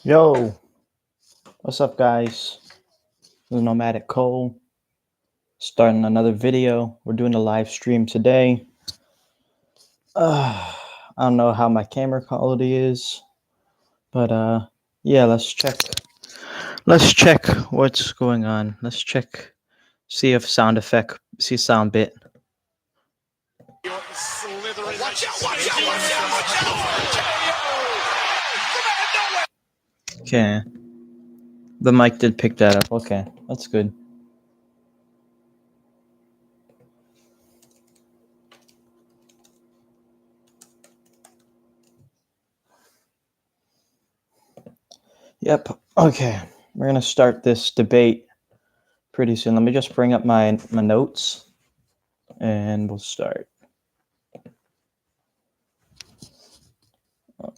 Yo, what's up, guys? This is Nomadic Cole starting another video. We're doing a live stream today. I don't know how my camera quality is, but yeah, let's check. Let's check what's going on. Let's check, see if sound bit. Okay, the mic did pick that up. Okay, that's good. Yep. Okay, we're gonna start this debate pretty soon. Let me just bring up my notes, and we'll start.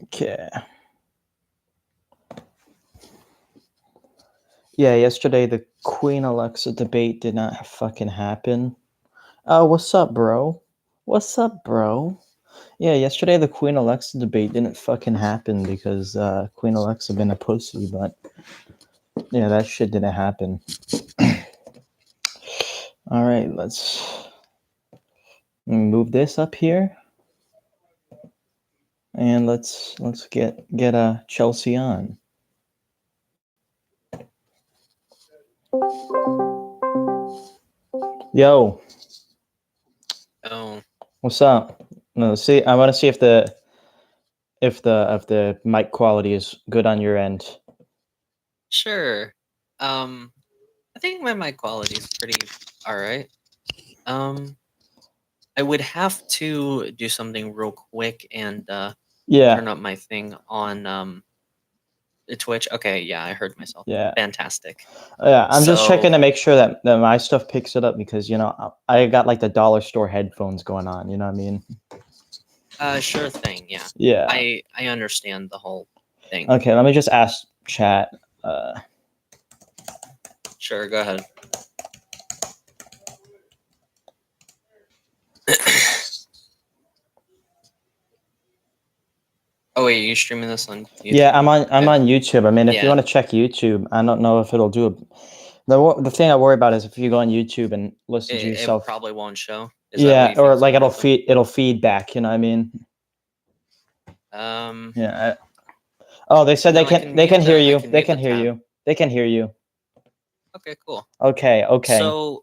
Okay. Yeah, yesterday the Queen Alexa debate did not fucking happen. Oh, what's up, bro? What's up, bro? Yeah, yesterday the Queen Alexa debate didn't fucking happen because Queen Alexa been a pussy, but yeah, that shit didn't happen. All right, let's move this up here, and let's get Chelsea on. Yo. Oh. What's up? No, see, I want to see if the mic quality is good on your end. Sure. I think my mic quality is pretty alright. I would have to do something real quick and turn up my thing on Twitch. Okay, yeah, I heard myself. Yeah. Fantastic. Yeah, I'm just checking to make sure that my stuff picks it up because, you know, I got like the dollar store headphones going on, you know what I mean? Sure thing, yeah. Yeah. I understand the whole thing. Okay, let me just ask chat. Sure, go ahead. Oh wait, are you streaming this on YouTube? Yeah, I'm on YouTube. I mean, if you want to check YouTube, I don't know if it'll do it. The thing I worry about is if you go on YouTube and listen to yourself, it probably won't show. Yeah, or like it'll feed back. You know what I mean? Yeah. Oh, they said they can hear you. They can hear you. They can hear you. Okay, cool. Okay. So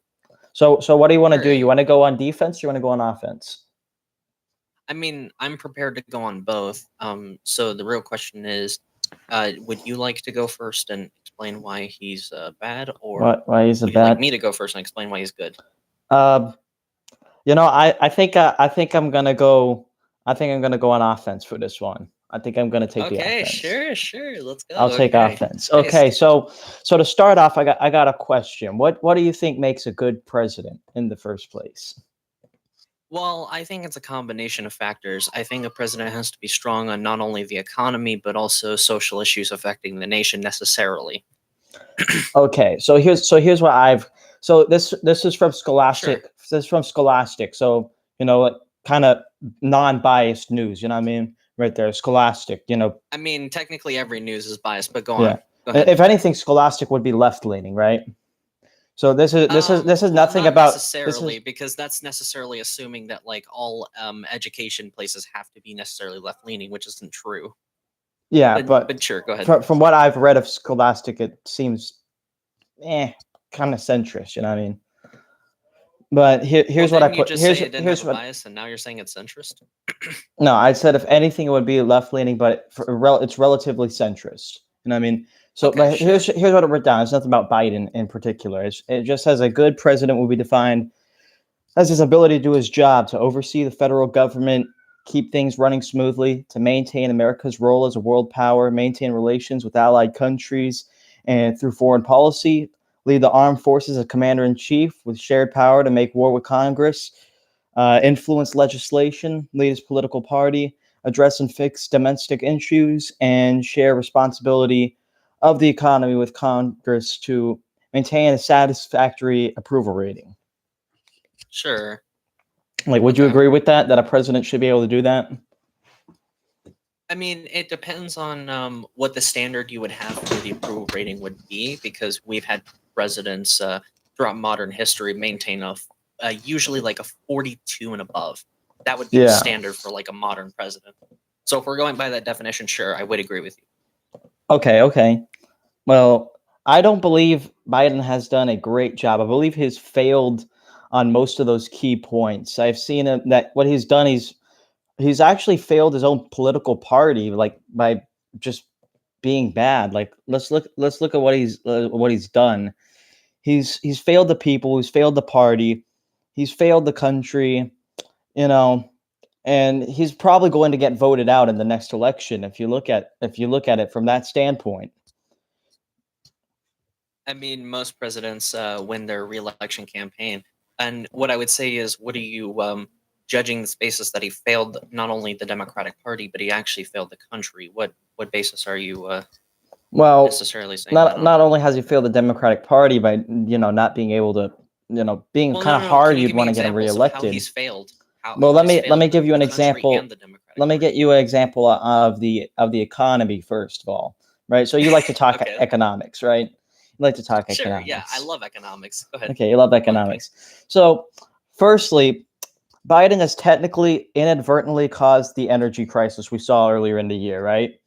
what do you want to do? You want to go on defense? Or you want to go on offense? I mean, I'm prepared to go on both. So the real question is, would you like to go first and explain why he's bad, or why he's would you like me to go first and explain why he's good? You know, I think I'm gonna go. I think I'm gonna go on offense for this one. I think I'm gonna take the offense. Okay, sure. Let's go. I'll take offense. Okay, so to start off, I got a question. What do you think makes a good president in the first place? Well, I think it's a combination of factors. I think a president has to be strong on not only the economy, but also social issues affecting the nation necessarily. Okay, so here's what I've this is from Scholastic. Sure. This is from Scholastic. So, you know, like kind of non-biased news, you know what I mean? Right there, Scholastic, you know. I mean, technically every news is biased, but go on. Go ahead. If anything, Scholastic would be left-leaning, right? So this is nothing about necessarily, because that's necessarily assuming that like all education places have to be necessarily left-leaning, which isn't true. Yeah, but sure, go ahead. From what I've read of Scholastic, it seems kind of centrist, you know what I mean? But here's what I put. Here's what bias, and now you're saying it's centrist. No, I said if anything, it would be left-leaning, but it's relatively centrist. You know what I mean? So, but here's what it wrote down. It's nothing about Biden in particular. It just says a good president will be defined as his ability to do his job, to oversee the federal government, keep things running smoothly, to maintain America's role as a world power, maintain relations with allied countries, and through foreign policy, lead the armed forces as commander-in-chief with shared power to make war with Congress, influence legislation, lead his political party, address and fix domestic issues, and share responsibility of the economy with Congress to maintain a satisfactory approval rating. Sure. Like, would you agree with that? That a president should be able to do that? I mean, it depends on what the standard you would have for the approval rating would be, because we've had presidents throughout modern history maintain usually like a 42 and above. That would be the Yeah. standard for like a modern president. So if we're going by that definition, sure, I would agree with you. Okay. Okay. Well, I don't believe Biden has done a great job. I believe he's failed on most of those key points. I've seen him that what he's done, he's actually failed his own political party, like by just being bad. Like let's look at what he's done. He's failed the people. He's failed the party. He's failed the country. You know, and he's probably going to get voted out in the next election if you look at it from that standpoint. I mean, most presidents win their reelection campaign. And what I would say is, what are you judging the basis that he failed not only the Democratic Party, but he actually failed the country? What basis are you Well, necessarily saying that not on? not only has he failed the Democratic Party by not being able to being Well, kind no, of no, no. Can hard, you you'd give me want to get him examples of how reelected. he's failed? How Well, how let he's me let me failed give you the an country and example. the Democratic Let me get Party? you an example of the economy first of all, right? So you like to talk Okay, economics, right? You like to talk sure. Yeah, I economics. love economics. Go ahead, Okay, you love enlighten me. economics. So, firstly, Biden has technically inadvertently caused the energy crisis we saw earlier in the year, right?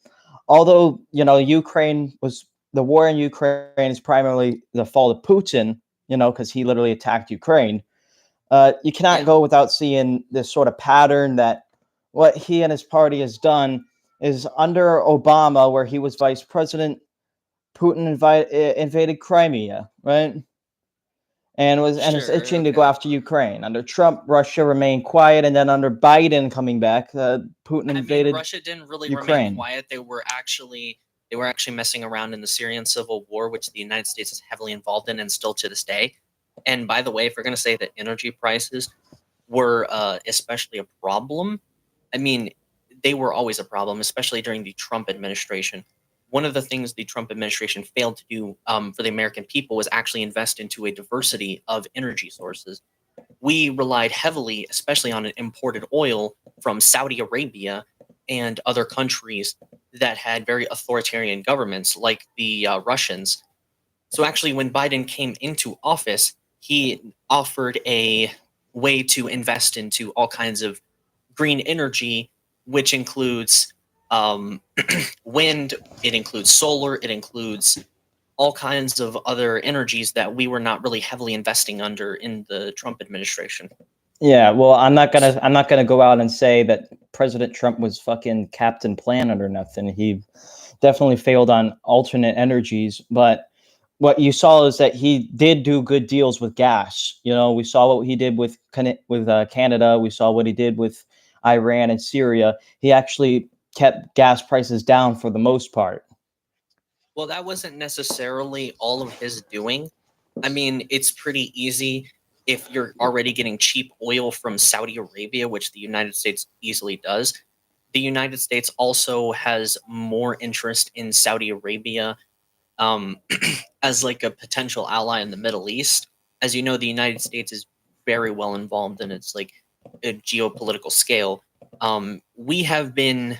Although, Ukraine was the war in Ukraine is primarily the fault of Putin, because he literally attacked Ukraine. You cannot Yeah, go without seeing this sort of pattern that what he and his party has done is under Obama, where he was vice president, Putin invaded Crimea, right? And is sure. itching to go Okay. after Ukraine. Under Trump, Russia remained quiet, and then under Biden coming back, Putin I mean, invaded Russia didn't really remain Ukraine. quiet. They were actually messing around in the Syrian civil war, which the United States is heavily involved in and still to this day. And by the way, if we're going to say that energy prices were especially a problem, I mean, they were always a problem, especially during the Trump administration. One of the things the Trump administration failed to do for the American people was actually invest into a diversity of energy sources. We relied heavily, especially on imported oil from Saudi Arabia and other countries that had very authoritarian governments, like the Russians. So, actually, when Biden came into office, he offered a way to invest into all kinds of green energy, which includes um, wind, it includes solar, it includes all kinds of other energies that we were not really heavily investing under in the Trump administration. Yeah, well, I'm not gonna go out and say that President Trump was fucking Captain Planet or nothing. He definitely failed on alternate energies, but what you saw is that he did do good deals with gas. We saw what he did with Canada. We saw what he did with Iran and Syria. He actually kept gas prices down for the most part. Well, that wasn't necessarily all of his doing. I mean, it's pretty easy if you're already getting cheap oil from Saudi Arabia, which the United States easily does. The United States also has more interest in Saudi Arabia um, as like a potential ally in the Middle East. As you know, the United States is very well involved in its like a geopolitical scale. We have been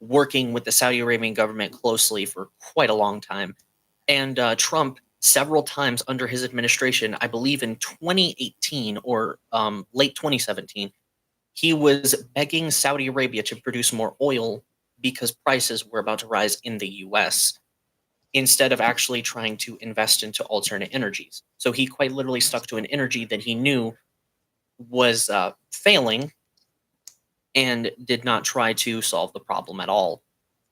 working with the Saudi Arabian government closely for quite a long time, and Trump several times under his administration, I believe in 2018 or late 2017, he was begging Saudi Arabia to produce more oil because prices were about to rise in the US, instead of actually trying to invest into alternate energies. So he quite literally stuck to an energy that he knew was failing and did not try to solve the problem at all,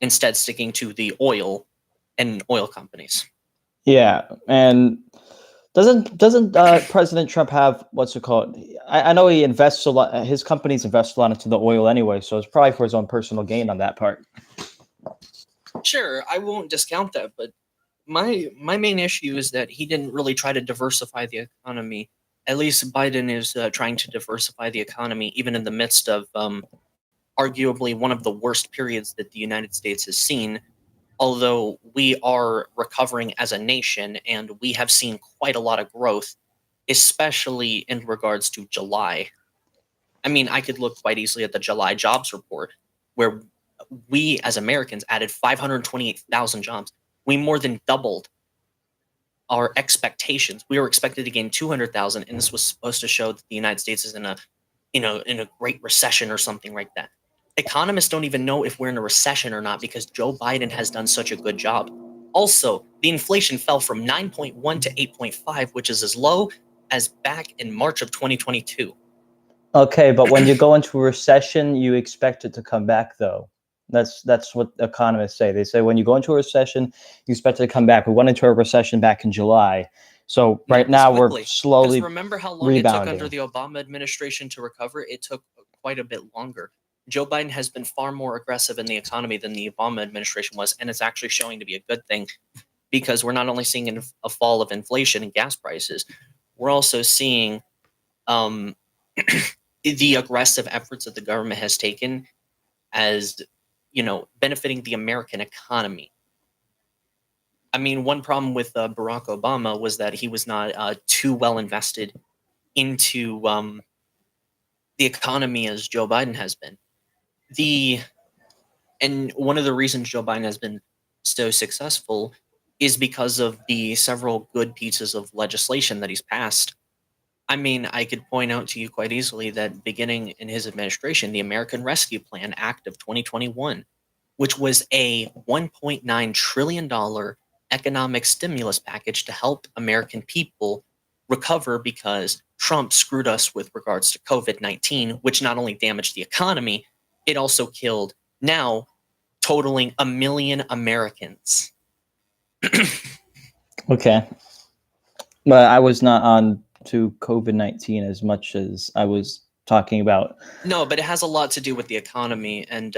instead, sticking to the oil and oil companies. Yeah, and doesn't President Trump have what's it called? I know he invests a lot. His companies invest a lot into the oil anyway, so it's probably for his own personal gain on that part. Sure, I won't discount that, but my main issue is that he didn't really try to diversify the economy. At least Biden is trying to diversify the economy, even in the midst of arguably one of the worst periods that the United States has seen. Although we are recovering as a nation and we have seen quite a lot of growth, especially in regards to July. I mean, I could look quite easily at the July jobs report, where we as Americans added 528,000 jobs. We more than doubled our expectations. We were expected to gain 200,000, and this was supposed to show that the United States is in a great recession or something like that. Economists don't even know if we're in a recession or not because Joe Biden has done such a good job. Also, the inflation fell from 9.1 to 8.5, which is as low as back in March of 2022. Okay, but when you go into a recession, you expect it to come back, though. That's what economists say. They say when you go into a recession, you expect it to come back. We went into a recession back in July, so right now we're slowly remember how long rebounding. It took under the Obama administration to recover? It took quite a bit longer. Joe Biden has been far more aggressive in the economy than the Obama administration was, and it's actually showing to be a good thing because we're not only seeing a fall of inflation and gas prices, we're also seeing the aggressive efforts that the government has taken as, benefiting the American economy. I mean, one problem with Barack Obama was that he was not too well invested into the economy as Joe Biden has been. And one of the reasons Joe Biden has been so successful is because of the several good pieces of legislation that he's passed. I mean, I could point out to you quite easily that beginning in his administration, the American Rescue Plan Act of 2021, which was a $1.9 trillion economic stimulus package to help American people recover because Trump screwed us with regards to COVID-19, which not only damaged the economy, it also killed, now totaling 1 million Americans. Okay, but I was not on to COVID-19 as much as I was talking about. No, but it has a lot to do with the economy and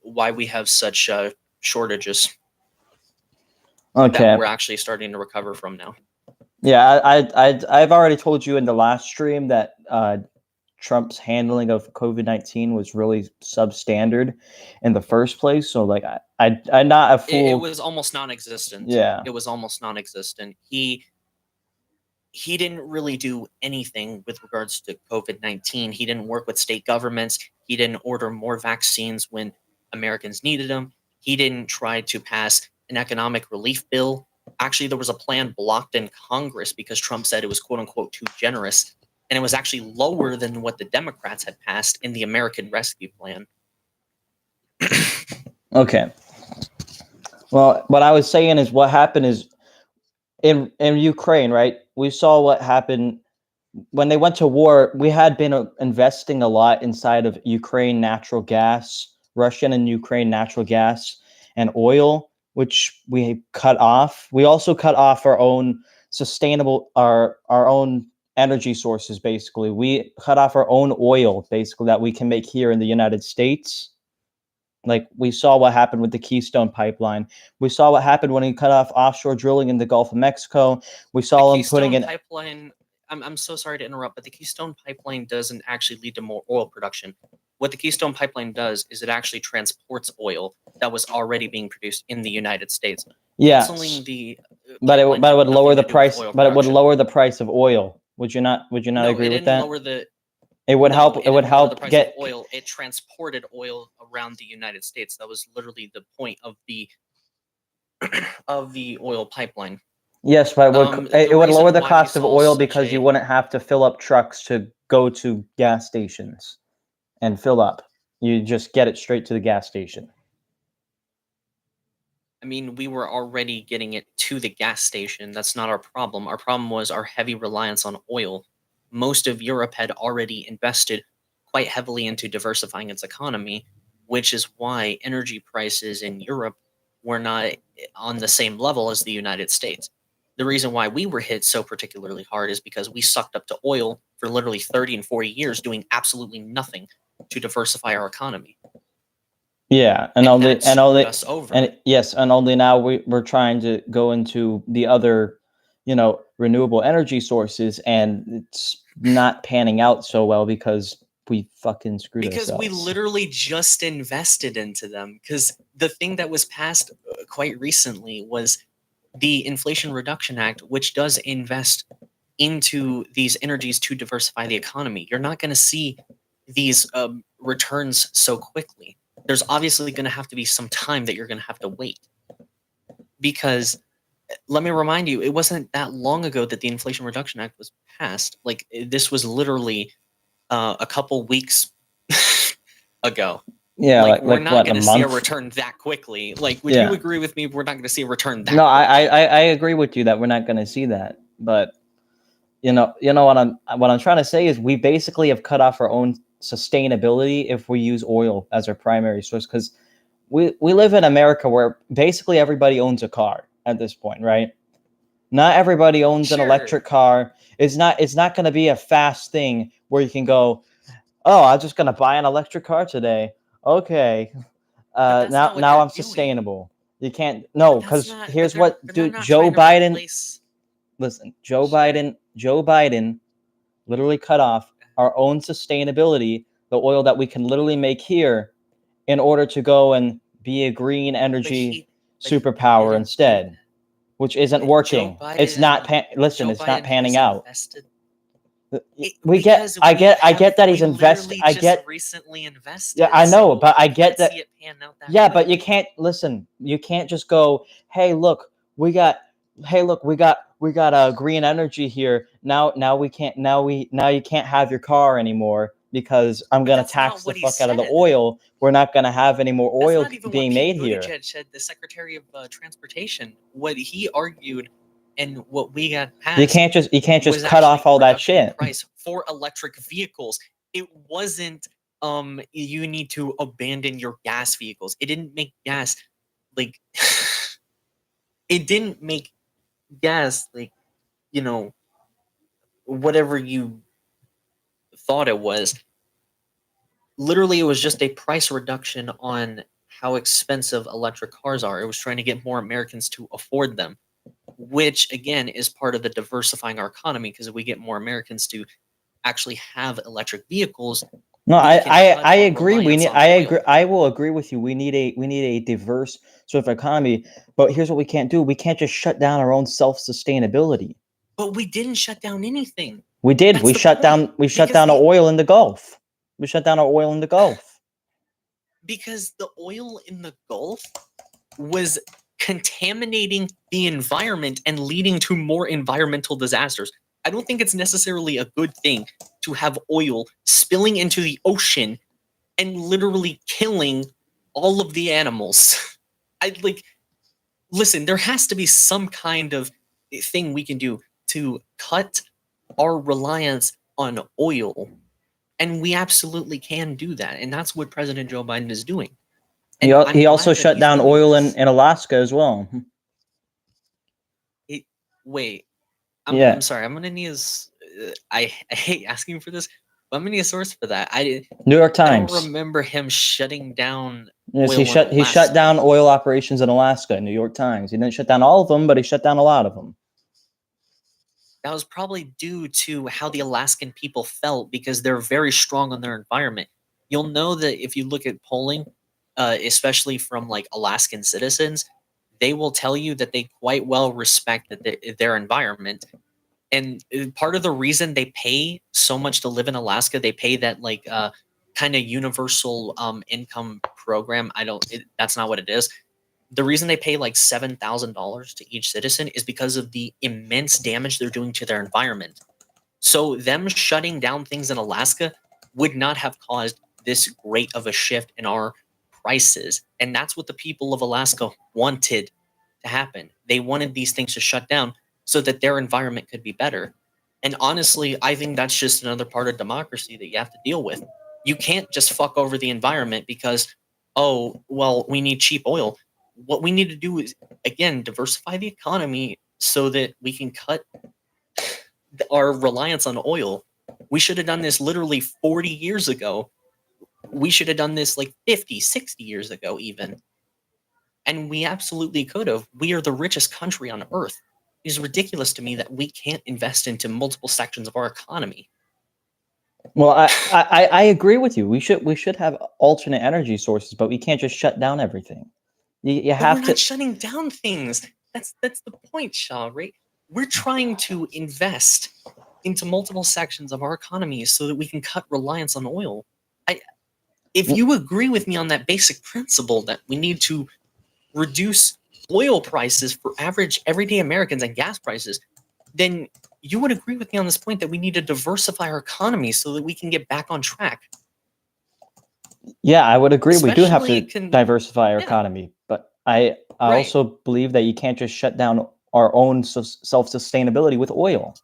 why we have such shortages that we're actually starting to recover from now. Yeah, I've already told you in the last stream that Trump's handling of COVID-19 was really substandard in the first place. So like I'm not a fool. It was almost non-existent. Yeah, it was almost non-existent. He didn't really do anything with regards to COVID-19. He didn't work with state governments. He didn't order more vaccines when Americans needed them. He didn't try to pass an economic relief bill. Actually, there was a plan blocked in Congress because Trump said it was quote unquote too generous. And it was actually lower than what the Democrats had passed in the American Rescue Plan. Okay. Well, what I was saying is what happened is in Ukraine, right? We saw what happened when they went to war. We had been investing a lot inside of Ukraine natural gas, Russian and Ukraine natural gas and oil, which we cut off. We also cut off our own sustainable, our own energy sources. Basically, we cut off our own oil, basically, that we can make here in the United States. Like we saw what happened with the Keystone Pipeline. We saw what happened when he cut off offshore drilling in the Gulf of Mexico. We saw him putting in pipeline. I'm so sorry to interrupt, but the Keystone Pipeline doesn't actually lead to more oil production. What the Keystone Pipeline does is it actually transports oil that was already being produced in the United States. Yeah, but it would lower the price. But it would lower the price of oil. Would you not? Would you not agree with that? It would help. It would help get oil. It transported oil around the United States. That was literally the point of the oil pipeline. Yes, but it would lower the cost of oil because you wouldn't have to fill up trucks to go to gas stations and fill up. You just get it straight to the gas station. I mean, we were already getting it to the gas station. That's not our problem. Our problem was our heavy reliance on oil. Most of Europe had already invested quite heavily into diversifying its economy, which is why energy prices in Europe were not on the same level as the United States. The reason why we were hit so particularly hard is because we sucked up to oil for literally 30 and 40 years doing absolutely nothing to diversify our economy. Yeah, and only now we're trying to go into the other, renewable energy sources, and it's not panning out so well because we fucking screwed ourselves. Because we literally just invested into them. Because the thing that was passed quite recently was the Inflation Reduction Act, which does invest into these energies to diversify the economy. You're not going to see these returns so quickly. there's obviously going to have to be some time that you're going to have to wait. Because let me remind you, it wasn't that long ago that the Inflation Reduction Act was passed. Like, this was literally a couple weeks ago. Yeah, like we're not what, going a to see a month? return that quickly. Like, would Yeah. you agree with me? We're not going to see a return that No, quickly. I agree with you that we're not going to see that. But you know what I'm trying to say is we basically have cut off our own sustainability if we use oil as our primary source, because we live in America where basically everybody owns a car at this point, right? Not everybody owns an Sure. electric car. It's not going to be a fast thing where you can go, oh, I'm just going to buy an electric car today. Okay. But that's Now not what they're I'm doing. sustainable. You can't, no, But that's because not. here's But what, they're dude, not Joe trying to Biden, replace. listen, Sure. Joe Biden literally cut off our own sustainability, the oil that we can literally make here, in order to go and be a green energy superpower didn't do instead, that. which isn't Joe working. Biden It's not, listen, Joe it's not Biden panning has out. invested. I get that he's invested. I get, recently invested. yeah, I know, so but I you get can't that. see it pan out that Yeah, but quickly. you can't listen. You can't just go, "Hey, look, we got we got green energy here. Now we can't now you can't have your car anymore because I'm But going to that's not tax the what he fuck out of the said. oil. We're not going to have any more That's oil not even what being Pete made here." Buttigieg said, the Secretary of Transportation. What he argued and what we got You passed can't just was cut actually off a all that reduction in shit. price for electric vehicles. It wasn't you need to abandon your gas vehicles. It didn't make gas like it didn't make gas like, you know, whatever you thought it was. Literally, it was just a price reduction on how expensive electric cars are. It was trying to get more Americans to afford them, which again is part of the diversifying our economy, because if we get more Americans to actually have electric vehicles, No, we can cut I our agree. reliance on I oil. agree. I will agree with you. We need a diverse sort of economy. But here's what we can't do. We can't just shut down our own self sustainability. But we didn't shut down anything. We did. That's the point. We shut Because down our the oil in the Gulf. We shut down our oil in the Gulf. because the oil in the Gulf was contaminating the environment and leading to more environmental disasters. I don't think it's necessarily a good thing to have oil spilling into the ocean and literally killing all of the animals. I like listen, there has to be some kind of thing we can do to cut our reliance on oil. And we absolutely can do that. And that's what President Joe Biden is doing. And I'm He also glad that shut he's down doing oil this. in Alaska as well. Wait, Yeah. I'm sorry. I'm gonna need his. I hate asking for this, but I'm gonna need a source for that. New York I don't Times. remember him shutting down Yes, oil in he shut Alaska. down oil operations in Alaska. New York Times. He didn't shut down all of them, but he shut down a lot of them. That was probably due to how the Alaskan people felt, because they're very strong on their environment. You'll know that if you look at polling, especially from like Alaskan citizens, they will tell you that they quite well respect their environment. And part of the reason they pay so much to live in Alaska, they pay that like kind of universal income program. That's not what it is. The reason they pay like $7,000 to each citizen is because of the immense damage they're doing to their environment. So them shutting down things in Alaska would not have caused this great of a shift in our prices. And that's what the people of Alaska wanted to happen. They wanted these things to shut down so that their environment could be better. And honestly, I think that's just another part of democracy that you have to deal with. You can't just fuck over the environment because, oh, well, we need cheap oil. What we need to do is, again, diversify the economy so that we can cut our reliance on oil. We should have done this literally 40 years ago. We should have done this like 50, 60 years ago, even. And we absolutely could have. We are the richest country on earth. It is ridiculous to me that we can't invest into multiple sections of our economy. Well, I agree with you. We should have alternate energy sources, but we can't just shut down everything. You But we're have not to. shutting down things. That's the point, Shaw, right? We're trying to invest into multiple sections of our economy so that we can cut reliance on oil. I if you agree with me on that basic principle that we need to reduce oil prices for average everyday Americans and gas prices, then you would agree with me on this point that we need to diversify our economy so that we can get back on track. Yeah, I would agree. We do have to Especially diversify our yeah. economy, but I Right. also believe that you can't just shut down our own self-sustainability with oil.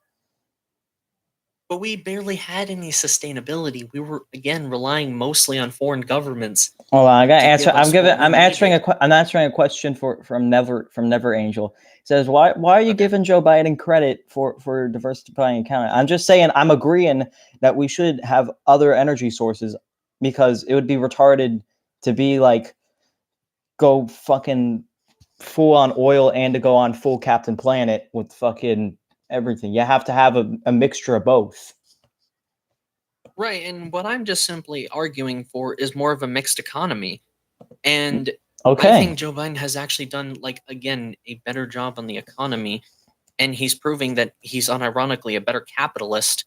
But we barely had any sustainability. We were again relying mostly on foreign governments. Hold on, I got to to answer. give us what we I'm answering needed. I'm answering a question from Never Angel. It says, why are you Okay. giving Joe Biden credit for diversifying economy? I'm just saying I'm agreeing that we should have other energy sources, because it would be retarded to be like go fucking full on oil and to go on full Captain Planet with fucking everything. You have to have a mixture of both. Right, and what I'm just simply arguing for is more of a mixed economy. And I Okay. think Joe Biden has actually done, like, again, a better job on the economy, and he's proving that he's unironically a better capitalist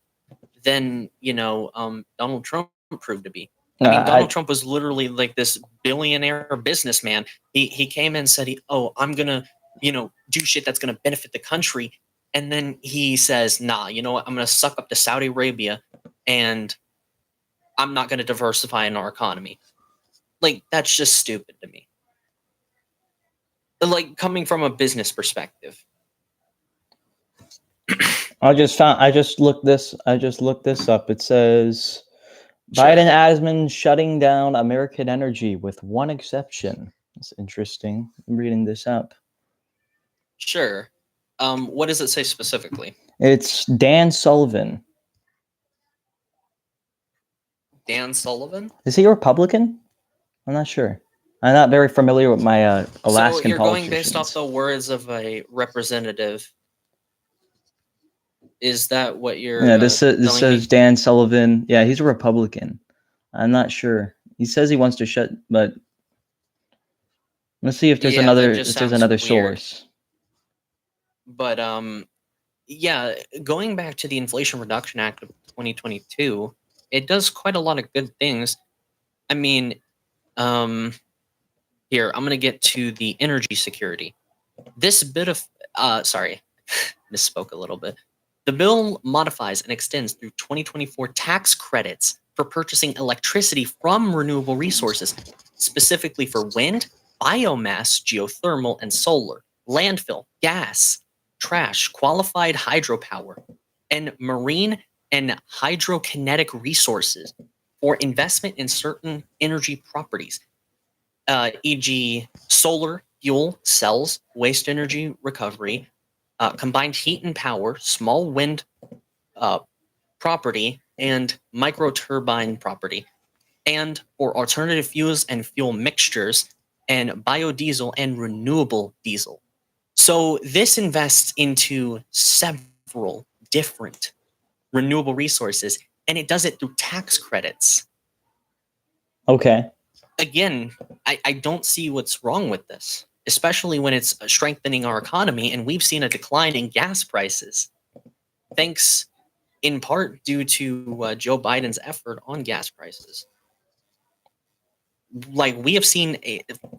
than, Donald Trump proved to be. I mean, Donald Trump was literally like this billionaire businessman. He came in and said, I'm gonna, do shit that's gonna benefit the country. And then he says, nah, you know what? I'm gonna suck up to Saudi Arabia and I'm not gonna diversify in our economy. Like, that's just stupid to me. Like, coming from a business perspective. I just looked this up. It says Sure. Biden admin shutting down American energy with one exception. That's interesting. I'm reading this up. Sure. What does it say specifically? It's Dan Sullivan. Dan Sullivan? Is he a Republican? I'm not sure. I'm not very familiar with my Alaskan So you're going politicians. based off the words of a representative. Is that what you're Yeah, this telling says me? Dan Sullivan. Yeah, he's a Republican. I'm not sure. He says he wants to shut, but let's see if there's Yeah, that another just sounds weird. source. But yeah, going back to the Inflation Reduction Act of 2022, it does quite a lot of good things. I mean, here, I'm gonna get to the energy security. This bit of sorry, misspoke a little bit. The bill modifies and extends through 2024 tax credits for purchasing electricity from renewable resources, specifically for wind, biomass, geothermal, and solar, landfill, gas, trash, qualified hydropower, and marine and hydrokinetic resources for investment in certain energy properties, e.g., solar, fuel, cells, waste energy recovery, combined heat and power, small wind property, and microturbine property, and for alternative fuels and fuel mixtures, and biodiesel and renewable diesel. So this invests into several different renewable resources, and it does it through tax credits. Okay. Again, I don't see what's wrong with this, especially when it's strengthening our economy, and we've seen a decline in gas prices, thanks in part due to Joe Biden's effort on gas prices. Like, we have seen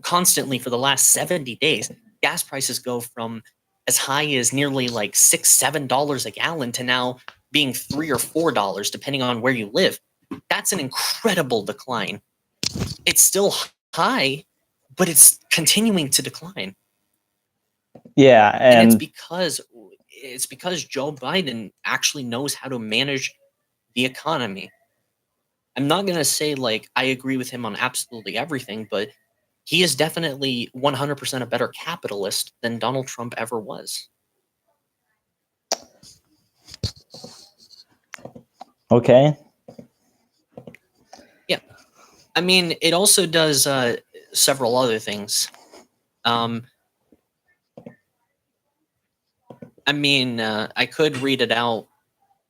constantly for the last 70 days, gas prices go from as high as nearly like $6-7 a gallon to now being $3 or $4, depending on where you live. That's an incredible decline. It's still high, but it's continuing to decline. Yeah, And and it's because Joe Biden actually knows how to manage the economy. I'm not going to say like I agree with him on absolutely everything, but he is definitely 100% a better capitalist than Donald Trump ever was. okay. Yeah. I mean, it also does several other things. I mean, I could read it out,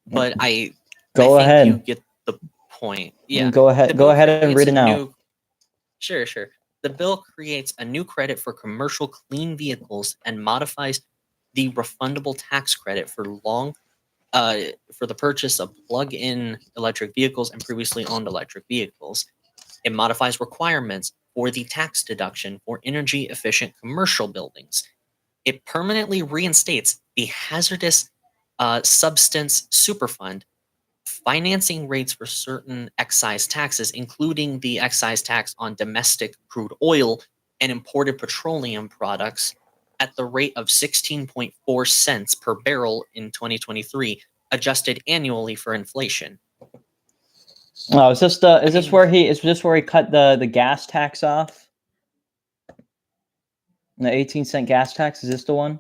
but I Go think you ahead. get the point. Yeah. Go ahead. The Go bill ahead and creates read a it now. new Sure, sure. The bill creates a new credit for commercial clean vehicles and modifies the refundable tax credit for for the purchase of plug-in electric vehicles and previously owned electric vehicles. It modifies requirements for the tax deduction for energy efficient commercial buildings. It permanently reinstates the hazardous substance superfund, financing rates for certain excise taxes, including the excise tax on domestic crude oil and imported petroleum products, at the rate of 16.4 cents per barrel in 2023, adjusted annually for inflation. Oh, is this where he cut the gas tax off? The 18-cent gas tax, is this the one?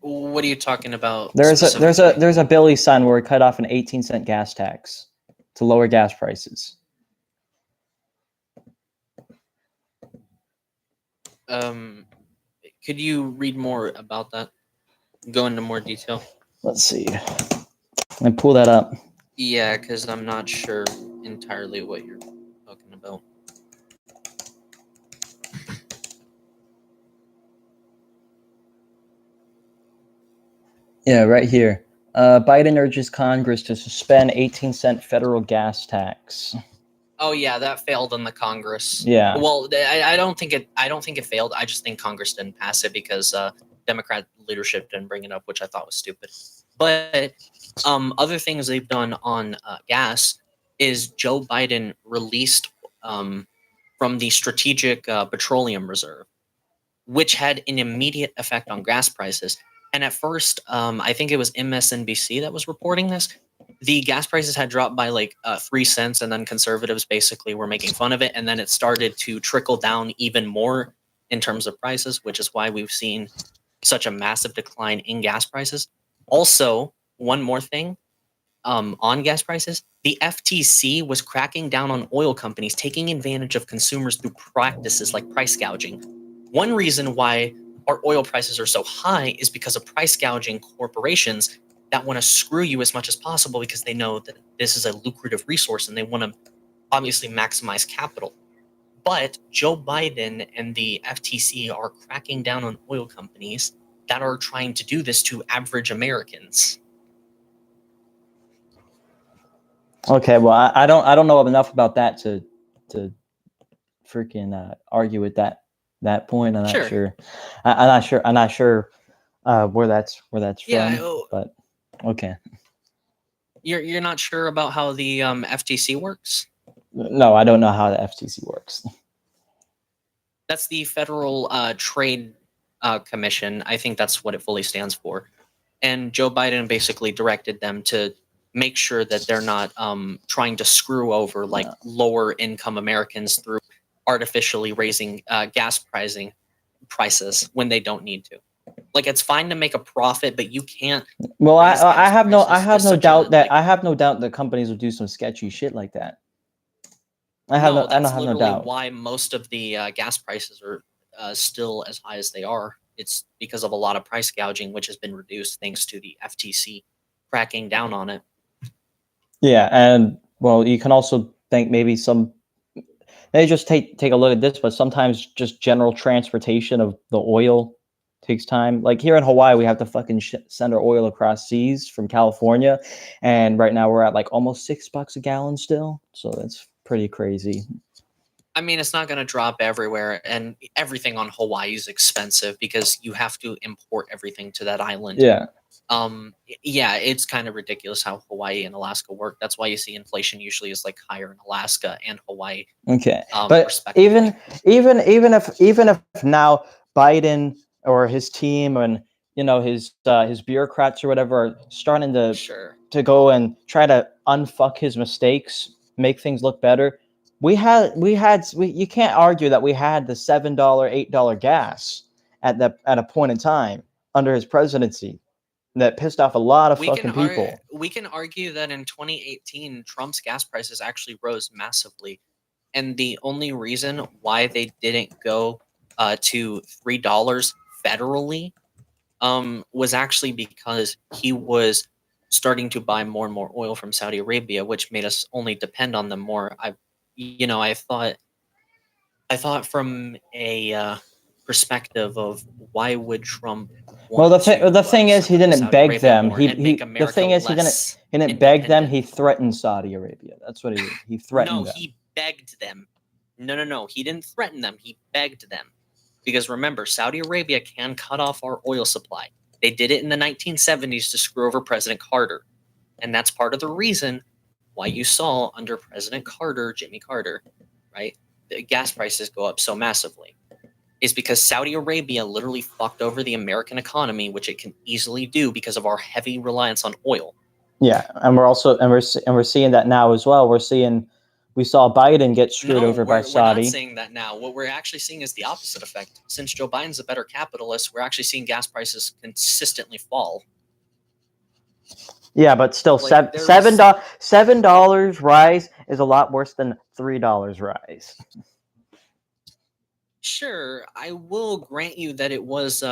What are you talking about? There's a Billy sign where he cut off an 18-cent gas tax to lower gas prices. Could you read more about that? Go into more detail. Let's see. Let me pull that up. Yeah, because I'm not sure entirely what you're talking about. Yeah, right here. Biden urges Congress to suspend 18-cent federal gas tax. Oh yeah, that failed in the Congress. Yeah. Well, I don't think it failed. I just think Congress didn't pass it because Democrat leadership didn't bring it up, which I thought was stupid. But other things they've done on gas is Joe Biden released from the Strategic Petroleum Reserve, which had an immediate effect on gas prices. And at first, I think it was MSNBC that was reporting this. The gas prices had dropped by like 3 cents, and then conservatives basically were making fun of it. And then it started to trickle down even more in terms of prices, which is why we've seen such a massive decline in gas prices. Also, one more thing on gas prices, the FTC was cracking down on oil companies taking advantage of consumers through practices like price gouging. One reason why our oil prices are so high is because of price gouging corporations that want to screw you as much as possible because they know that this is a lucrative resource and they want to obviously maximize capital. But Joe Biden and the FTC are cracking down on oil companies that are trying to do this to average Americans. Okay, well, I don't know enough about that to freaking argue with that point. I'm not sure. I'm not sure where that's from. Yeah, but okay. You're not sure about how the FTC works? No, I don't know how the FTC works. That's the Federal Trade Commission. I think that's what it fully stands for. And Joe Biden basically directed them to make sure that they're not trying to screw over like lower income Americans through artificially raising gas prices when they don't need to. Like, it's fine to make a profit, but you can't. Well, I have no doubt that companies will do some sketchy shit like that. That's literally why most of the gas prices are still as high as they are. It's because of a lot of price gouging, which has been reduced thanks to the FTC cracking down on it. Yeah, and well, you can also think maybe they just take a look at this, but sometimes just general transportation of the oil takes time. Like here in Hawaii, we have to fucking send our oil across seas from California, and right now we're at like almost $6 a gallon still. So that's pretty crazy. I mean, it's not going to drop everywhere, and everything on Hawaii is expensive because you have to import everything to that island. Yeah. Yeah, it's kind of ridiculous how Hawaii and Alaska work. That's why you see inflation usually is like higher in Alaska and Hawaii. Okay, but even if now Biden or his team and his bureaucrats or whatever are starting to go and try to unfuck his mistakes, make things look better. You can't argue that we had the $7, $8 gas at a point in time under his presidency that pissed off a lot of fucking people. We can argue that in 2018, Trump's gas prices actually rose massively. And the only reason why they didn't go to $3 federally was actually because he was starting to buy more and more oil from Saudi Arabia, which made us only depend on them more. I thought from a perspective of why would Trump Well, want to the thing is, he strengthen didn't Saudi beg Arabia them. more and make The America thing is, less he didn't beg them. independent. He threatened Saudi Arabia. That's what he did. He threatened No, them. he begged them. No. He didn't threaten them. He begged them. Because remember, Saudi Arabia can cut off our oil supply. They did it in the 1970s to screw over President Carter. And that's part of the reason why you saw under President Carter, Jimmy Carter, right, the gas prices go up so massively. Is because Saudi Arabia literally fucked over the American economy, which it can easily do because of our heavy reliance on oil. Yeah, and we're seeing that now as well. We saw Biden get screwed over by Saudi. We're not seeing that now. What we're actually seeing is the opposite effect. Since Joe Biden's a better capitalist, we're actually seeing gas prices consistently fall. Yeah, but still, Like, $7 rise is a lot worse than $3 rise. Sure, I will grant you that it was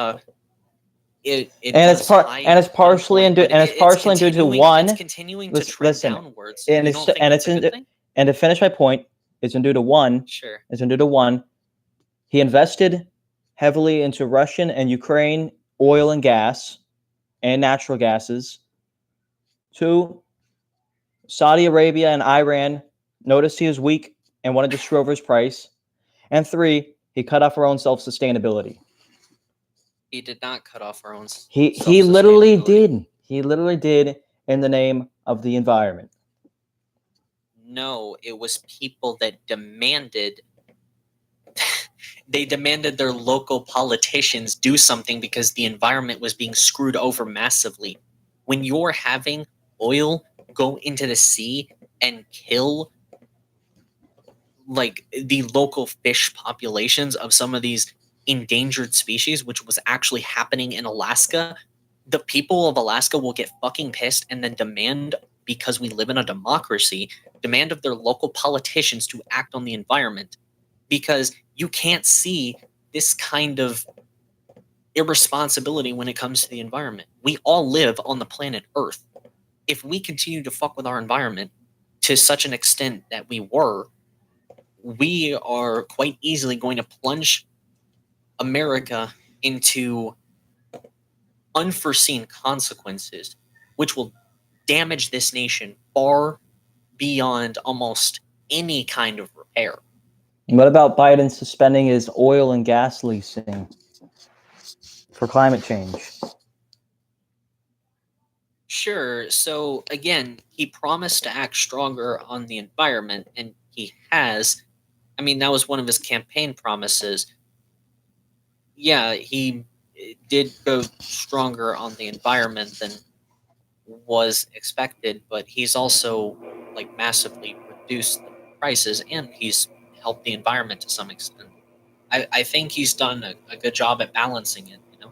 it's partially due to one. It's continuing to trend downwards. And you don't think that's a good thing? And to finish my point, it's due to one. Sure. It's due to one. He invested heavily into Russian and Ukraine oil and gas and natural gases. 2, Saudi Arabia and Iran noticed he was weak and wanted to screw over his price. And 3, he cut off our own self-sustainability. He did not cut off our own. He literally did. He literally did in the name of the environment. No, it was people that demanded. They demanded their local politicians do something because the environment was being screwed over massively. When you're having oil go into the sea and kill like the local fish populations of some of these endangered species, which was actually happening in Alaska, the people of Alaska will get fucking pissed and then demand, because we live in a democracy, demand of their local politicians to act on the environment, because you can't see this kind of irresponsibility when it comes to the environment. We all live on the planet Earth. If we continue to fuck with our environment to such an extent that we are quite easily going to plunge America into unforeseen consequences, which will damage this nation far beyond almost any kind of repair. What about Biden suspending his oil and gas leasing for climate change? Sure. So again, he promised to act stronger on the environment, and he has. I mean, that was one of his campaign promises. Yeah, he did go stronger on the environment than was expected, but he's also like massively reduced the prices, and he's helped the environment to some extent. I think he's done a good job at balancing it, you know?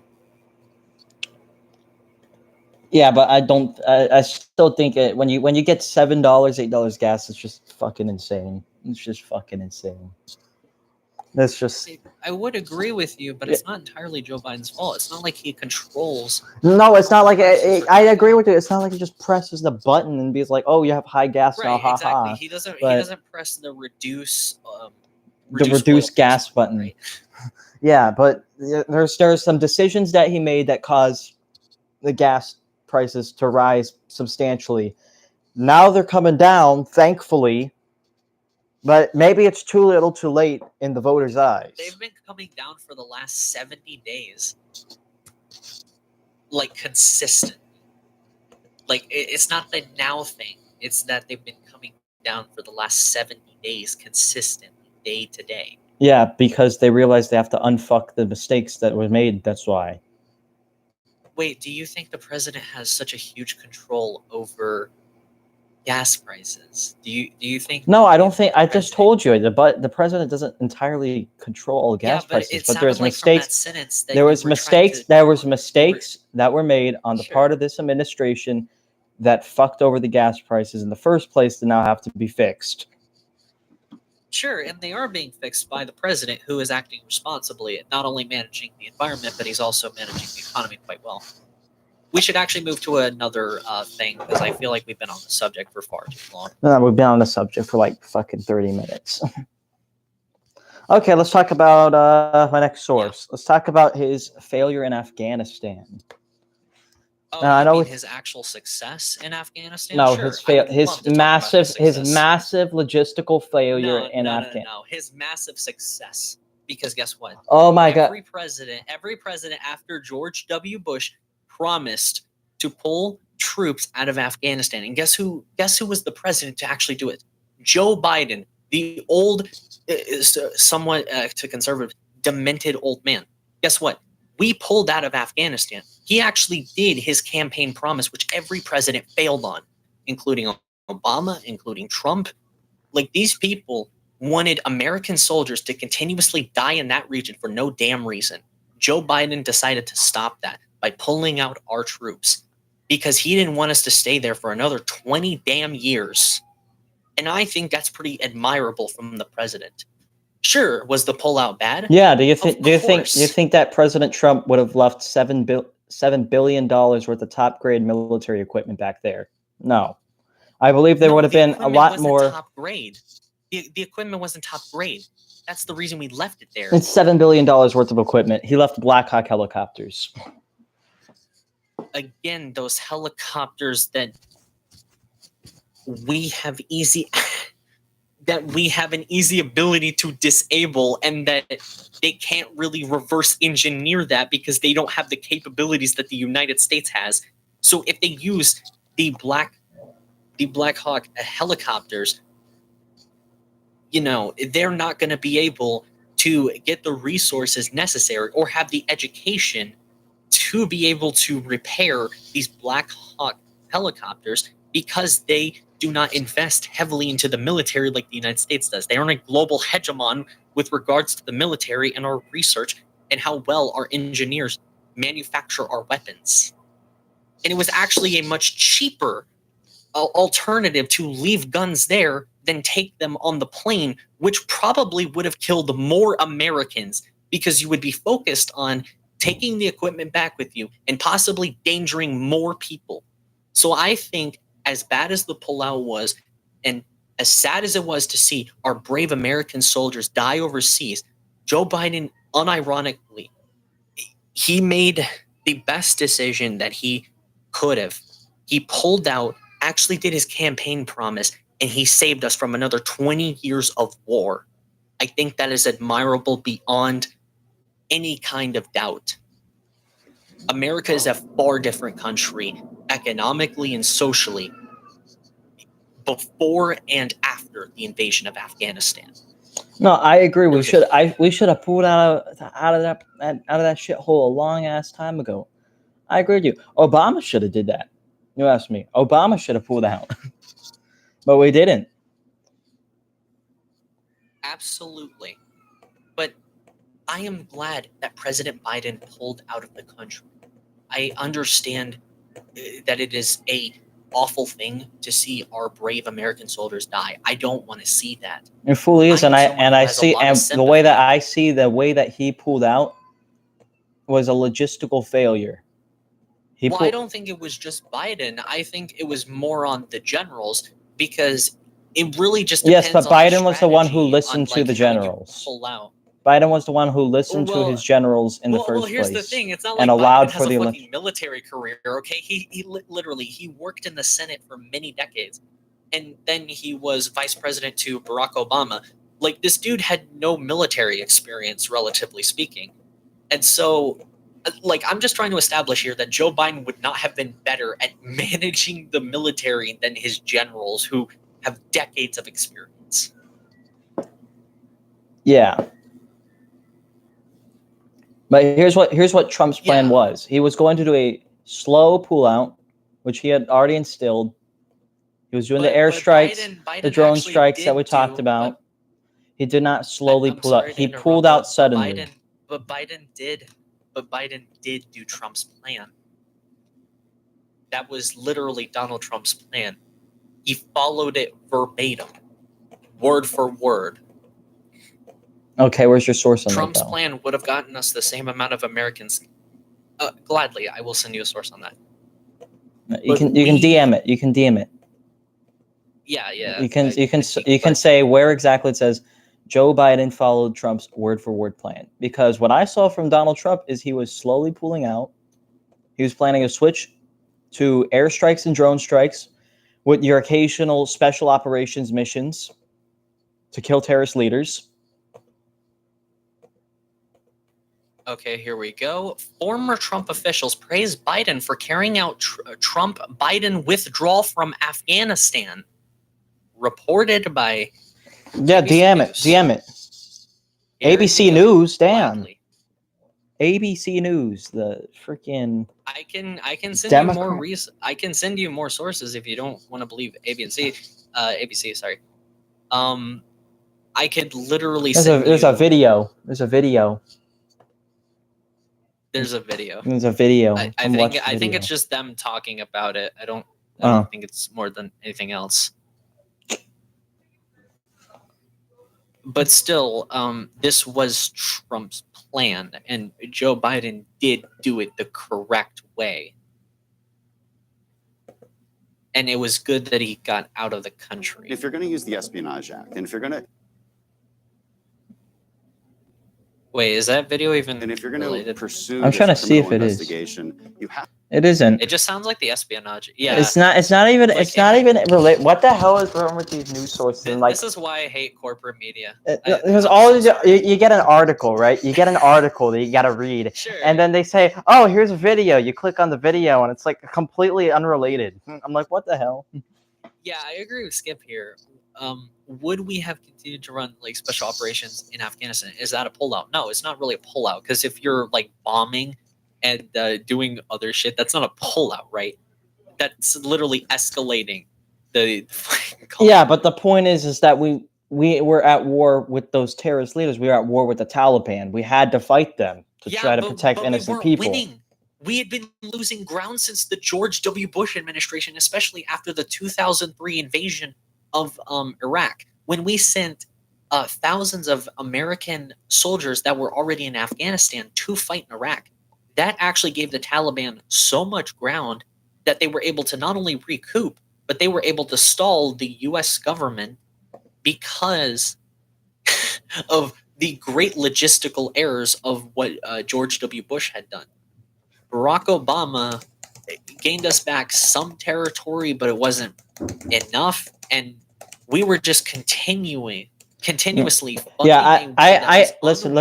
Yeah, but I still think when you get $7, $8 gas, it's just fucking insane. It's just fucking insane. That's just. I would agree with you, but it's not entirely Joe Biden's fault. It's not like he controls. No, it's not like I agree with you. It's not like he just presses the button and be like, "Oh, you have high gas now." Right, exactly. Ha. He doesn't press the reduce gas button. Right? Yeah, but there's some decisions that he made that caused the gas prices to rise substantially. Now they're coming down, thankfully. But maybe it's too little too late in the voters' eyes. They've been coming down for the last 70 days. Like, consistent. Like, it's not the now thing. It's that they've been coming down for the last 70 days consistently, day to day. Yeah, because they realize they have to unfuck the mistakes that were made. That's why. Wait, do you think the president has such a huge control over gas prices? Do you think? No, I don't think. I just told you the president doesn't entirely control all gas prices, but there's mistakes. There was mistakes that were made on the part of this administration that fucked over the gas prices in the first place that now have to be fixed. Sure, and they are being fixed by the president, who is acting responsibly at not only managing the environment, but he's also managing the economy quite well. We should actually move to another thing, because I feel like we've been on the subject for far too long. No, we've been on the subject for like fucking 30 minutes. Okay, let's talk about my next Yeah. source. Let's talk about his failure in Afghanistan. Oh, I you know mean it's his actual success in Afghanistan? no Sure, I would love to talk about his success. massive logistical failure No, in no, no, Afghanistan. no. His massive success. Because guess what? Oh my god! Every president after George W. Bush promised to pull troops out of Afghanistan. And guess who was the president to actually do it? Joe Biden, the old, somewhat to conservative, demented old man. Guess what? We pulled out of Afghanistan. He actually did his campaign promise, which every president failed on, including Obama, including Trump. Like these people wanted American soldiers to continuously die in that region for no damn reason. Joe Biden decided to stop that by pulling out our troops because he didn't want us to stay there for another 20 damn years. And I think that's pretty admirable from the president. Sure, was the pullout bad? Yeah, Of do you course. think that President Trump would have left $7 billion worth of top grade military equipment back there? No, I believe there would No, have the been a equipment lot wasn't more. top grade. The equipment wasn't top grade. That's the reason we left it there. It's $7 billion worth of equipment. He left Black Hawk helicopters. Again, those helicopters that we have easy that we have an easy ability to disable, and that they can't really reverse engineer that because they don't have the capabilities that the United States has. So if they use the Black Hawk helicopters, they're not going to be able to get the resources necessary or have the education to be able to repair these Black Hawk helicopters because they do not invest heavily into the military like the United States does. They aren't a global hegemon with regards to the military and our research and how well our engineers manufacture our weapons. And it was actually a much cheaper alternative to leave guns there than take them on the plane, which probably would have killed more Americans because you would be focused on taking the equipment back with you and possibly endangering more people. So I think, as bad as the pullout was, and as sad as it was to see our brave American soldiers die overseas, Joe Biden, unironically, he made the best decision that he could have. He pulled out, actually did his campaign promise, and he saved us from another 20 years of war. I think that is admirable beyond any kind of doubt. America is a far different country economically and socially before and after the invasion of Afghanistan. No, I agree. There was We should have pulled out of that shithole a long ass time ago. I agree with you. Obama should have did that. You asked me. Obama should have pulled out, but we didn't. Absolutely. But I am glad that President Biden pulled out of the country. I understand that it is a awful thing to see our brave American soldiers die. I don't want to see that. It fully is, I am and someone who I has a see, lot of and sympathy. the way that he pulled out was a logistical failure. Well, I don't think it was just Biden. I think it was more on the generals because it really just depends. Yes, but on the Biden was the one who strategy listened on, to like, the how you generals. pull out. Biden was the one who listened to his generals in the Well, first here's the place thing. It's not and like allowed Biden for has the a election. fucking military career, okay? He literally he worked in the Senate for many decades, and then he was vice president to Barack Obama. Like, this dude had no military experience, relatively speaking, and so, like, I'm just trying to establish here that Joe Biden would not have been better at managing the military than his generals, who have decades of experience. Yeah. But here's what Trump's plan was. He was going to do a slow pullout, which he had already instilled. He was doing the airstrikes, the drone strikes that we talked about. He did not slowly pull out. He pulled out suddenly. But Biden did do Trump's plan. That was literally Donald Trump's plan. He followed it verbatim, word for word. Okay, where's your source on Trump's that, plan would have gotten us the same amount of Americans. Gladly, I will send you a source on that. You can DM it. You can DM it. Yeah. You can say where exactly it says Joe Biden followed Trump's word-for-word plan, because what I saw from Donald Trump is he was slowly pulling out. He was planning a switch to airstrikes and drone strikes with your occasional special operations missions to kill terrorist leaders. Okay, here we go. Former Trump officials praise Biden for carrying out Trump-Biden withdrawal from Afghanistan. Reported by Yeah, ABC DM it. News. DM it. Here ABC you go. News, damn. Gladly. ABC News, the freaking I can send Democrat. you more I can send you more sources if you don't want to believe ABC. ABC, sorry. I could literally There's send a you. video. There's a video. There's a video. There's a video. I think it's just them talking about it. I don't think it's more than anything else. But still, this was Trump's plan, and Joe Biden did do it the correct way. And it was good that he got out of the country. If you're going to use the Espionage Act, and if you're going to... Wait, is that video even And if you're going to pursue I'm trying to see if it is. You have... It isn't. It just sounds like the espionage. Yeah. It's not even. Like, it's not even related. What the hell is wrong with these news sources? And like, this is why I hate corporate media. Because all you get an article, right? You get an article that you got to read, Sure. and then they say, "Oh, here's a video." You click on the video, and it's like completely unrelated. I'm like, "What the hell?" Yeah, I agree with Skip here. Would we have continued to run like special operations in Afghanistan? Is that a pullout? No, it's not really a pullout, because if you're like bombing and doing other shit, that's not a pullout, right? That's literally escalating the Yeah, but the point is that we were at war with those terrorist leaders. We were at war with the Taliban. We had to fight them to try to protect innocent people. Winning. We had been losing ground since the George W. Bush administration, especially after the 2003 invasion of Iraq, when we sent thousands of American soldiers that were already in Afghanistan to fight in Iraq. That actually gave the Taliban so much ground that they were able to not only recoup, but they were able to stall the U.S. government because of the great logistical errors of what George W. Bush had done. Barack Obama gained us back some territory, but it wasn't enough, and we were just continuously yeah, I listen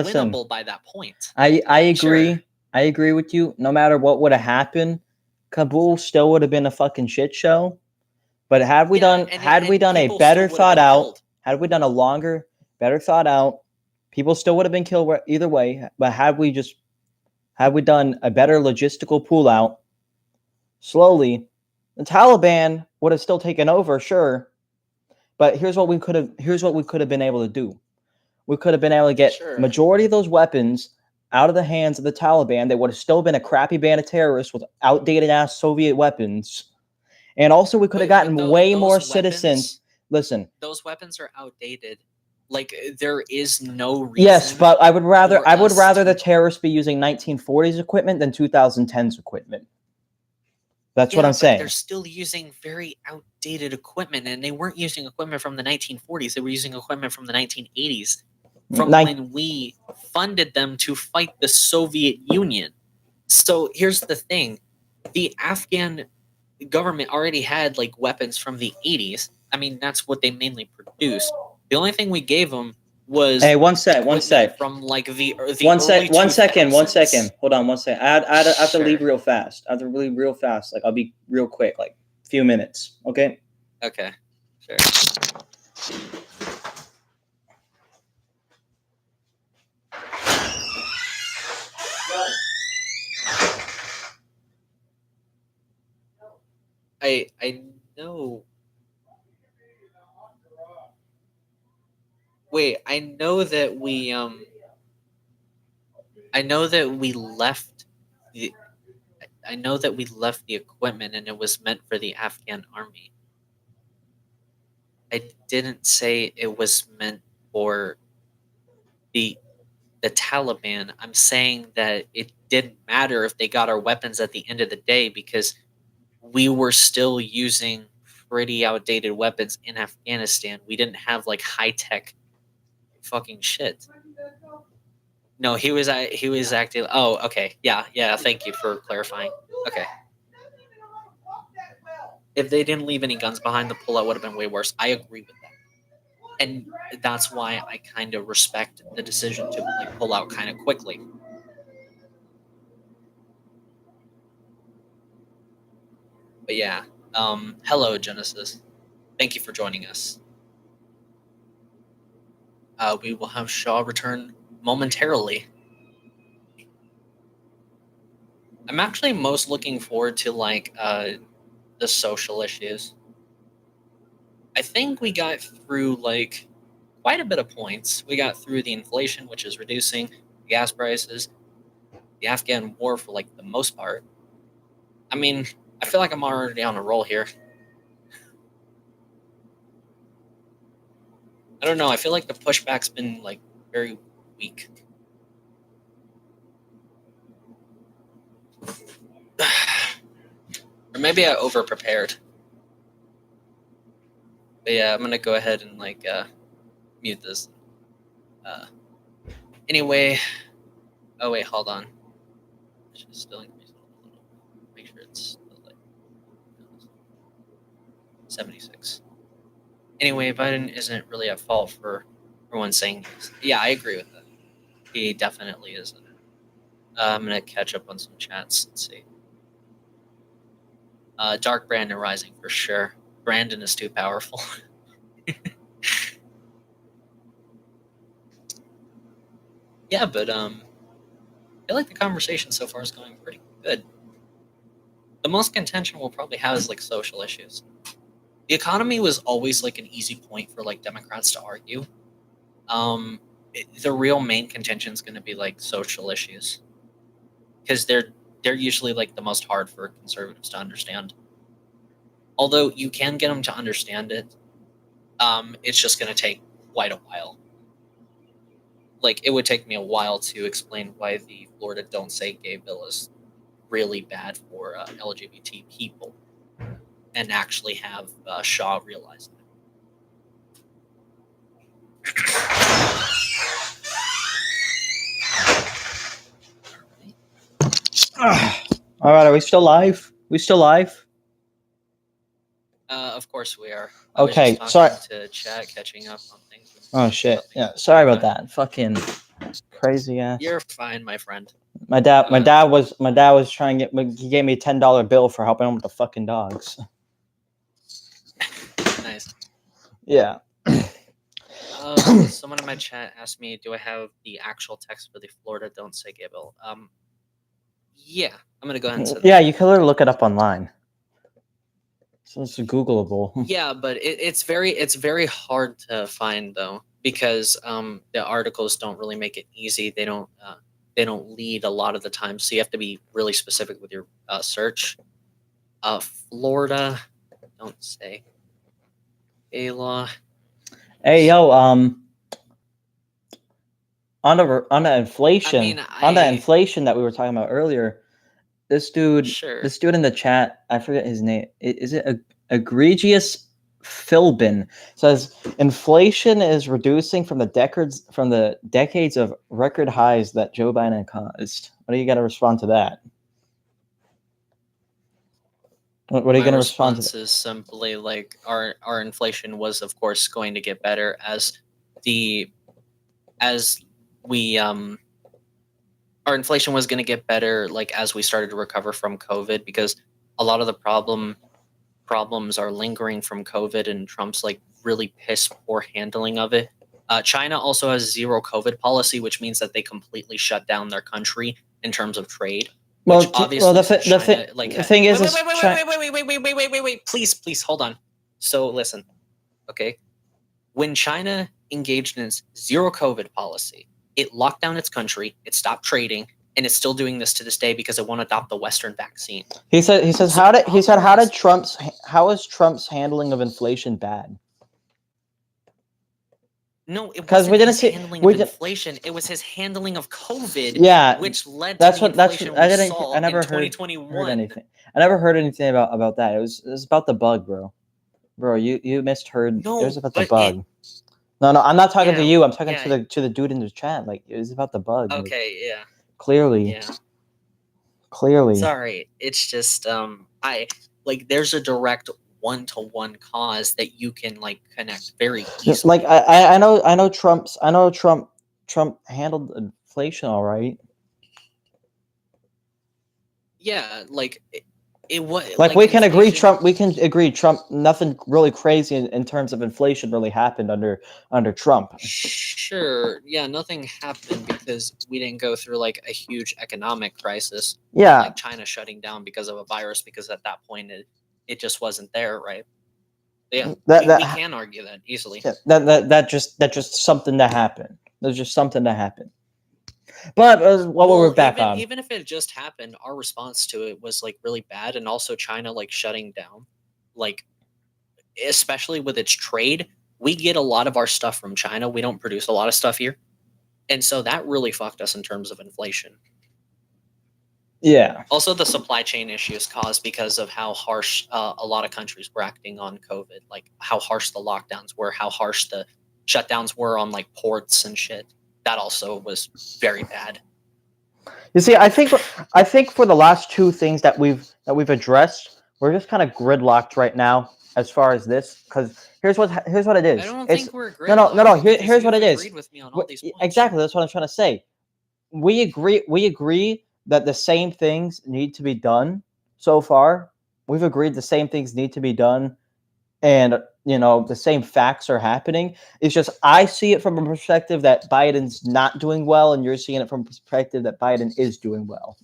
by that point. I agree. Sure. I agree with you. No matter what would have happened, Kabul still would have been a fucking shit show. But had we done a better thought out, had we done a longer, better thought out, people still would have been killed either way. But had we done a better logistical pull out slowly, the Taliban would have still taken over, sure. But here's what we could have been able to do. We could have been able to get majority of those weapons out of the hands of the Taliban. They would have still been a crappy band of terrorists with outdated ass Soviet weapons. And also we could have gotten way more citizens. Listen. Those weapons are outdated. Like, there is no reason. Yes, but I would rather the terrorists be using 1940s equipment than 2010s equipment. That's what I'm saying. They're still using very outdated equipment, and they weren't using equipment from the 1940s. They were using equipment from the 1980s, from when we funded them to fight the Soviet Union. So here's the thing. The Afghan government already had like weapons from the 80s. I mean, that's what they mainly produced. The only thing we gave them was one sec from like the one second. Hold on, one second. I have to leave real fast. Like, I'll be real quick, like a few minutes. Okay. Okay. Sure. I know. Wait, I know that we left the equipment and it was meant for the Afghan army. I didn't say it was meant for the Taliban. I'm saying that it didn't matter if they got our weapons at the end of the day, because we were still using pretty outdated weapons in Afghanistan. We didn't have like high-tech fucking shit. No, he was acting. Oh, okay. Yeah. Thank you for clarifying. Okay. If they didn't leave any guns behind, the pullout would have been way worse. I agree with that. And that's why I kind of respect the decision to like pull out kind of quickly. But yeah, hello Genesis. Thank you for joining us. We will have Shaw return momentarily. I'm actually most looking forward to like the social issues. I think we got through like quite a bit of points. We got through the inflation, which is reducing, the gas prices, the Afghan war for like the most part. I mean, I feel like I'm already on a roll here. I don't know. I feel like the pushback's been like very weak. Or maybe I over prepared. But yeah, I'm gonna go ahead and like mute this. Anyway, oh wait, hold on. I should still increase it a little. Make sure it's still like 76. Anyway, Biden isn't really at fault for everyone saying this. Yeah, I agree with that. He definitely isn't. I'm gonna catch up on some chats and see. Dark Brandon Rising for sure. Brandon is too powerful. Yeah, but I feel like the conversation so far is going pretty good. The most contention we'll probably have is like social issues. The economy was always like an easy point for like Democrats to argue. The real main contention is going to be like social issues, because they're usually like the most hard for conservatives to understand. Although you can get them to understand it, it's just going to take quite a while. Like, it would take me a while to explain why the Florida Don't Say Gay bill is really bad for LGBT people, and actually have Shaw realize that. All right, are we still live? We still live? Of course we are. Okay, I was just sorry. talking to chat, catching up on things. Oh shit! Yeah, sorry about that. Fucking crazy ass. You're fine, my friend. My dad was trying to get. He gave me a $10 bill for helping him with the fucking dogs. Nice. Yeah. Someone in my chat asked me, "Do I have the actual text for the Florida Don't Say Gay bill?" Yeah, I'm gonna go ahead and send Yeah, you can literally look it up online. So it's Googleable. Yeah, but it's very hard to find though, because the articles don't really make it easy. They don't lead a lot of the time, so you have to be really specific with your search. Florida Don't Say Gay law. Hey yo, on the inflation, on the inflation that we were talking about earlier, this dude in the chat, I forget his name. Is it egregious Philbin says inflation is reducing from the decades of record highs that Joe Biden caused. What do you got to respond to that? What are you going to respond to? My response is simply like our inflation was of course going to get better as our inflation was going to get better like as we started to recover from COVID, because a lot of the problems are lingering from COVID and Trump's like really piss poor handling of it. China also has zero COVID policy, which means that they completely shut down their country in terms of trade. Well, obviously, the thing is, wait, please hold on. So listen, okay, when China engaged in its zero COVID policy, it locked down its country, it stopped trading, and it's still doing this to this day because it won't adopt the Western vaccine. He says how is Trump's handling of inflation bad? No, it wasn't his handling of inflation. It was his handling of COVID. Yeah, which led to the inflation we saw in 2021. I never heard anything about that. It was about the bug, bro. You misheard. No, it was about the bug. No, I'm not talking to Yeah, you. I'm talking yeah. to the dude in the chat. Like, it's about the bug. Like, Okay, yeah, clearly, yeah. clearly. Sorry, it's just I like there's a direct one-to-one cause that you can like connect very easily. Like, Trump handled inflation all right. Yeah, like it was Like, we can agree inflation. Trump, nothing really crazy in terms of inflation really happened under Trump. Sure, yeah, nothing happened because we didn't go through like a huge economic crisis, Yeah, like China shutting down because of a virus, because at that point it just wasn't there, right? Yeah, we that can argue that easily. yeah, that just something that happened. There's just something that happened. But what we're Well, back on. even if it just happened, our response to it was like really bad, and also China like shutting down, like especially with its trade. We get a lot of our stuff from China. We don't produce a lot of stuff here, and so that really fucked us in terms of inflation. Yeah. Also, the supply chain issues caused because of how harsh a lot of countries were acting on COVID, like how harsh the lockdowns were, how harsh the shutdowns were on like ports and shit. That also was very bad. You see, I think for the last two things that we've addressed, we're just kind of gridlocked right now as far as this. Because here's what it is. I don't It's think we're no. gridlocked because Here's what you've it is. agreed with me on all these points. Exactly. That's what I'm trying to say. We agree that the same things need to be done. So far, we've agreed the same things need to be done, and the same facts are happening. It's just I see it from a perspective that Biden's not doing well, and you're seeing it from a perspective that Biden is doing well.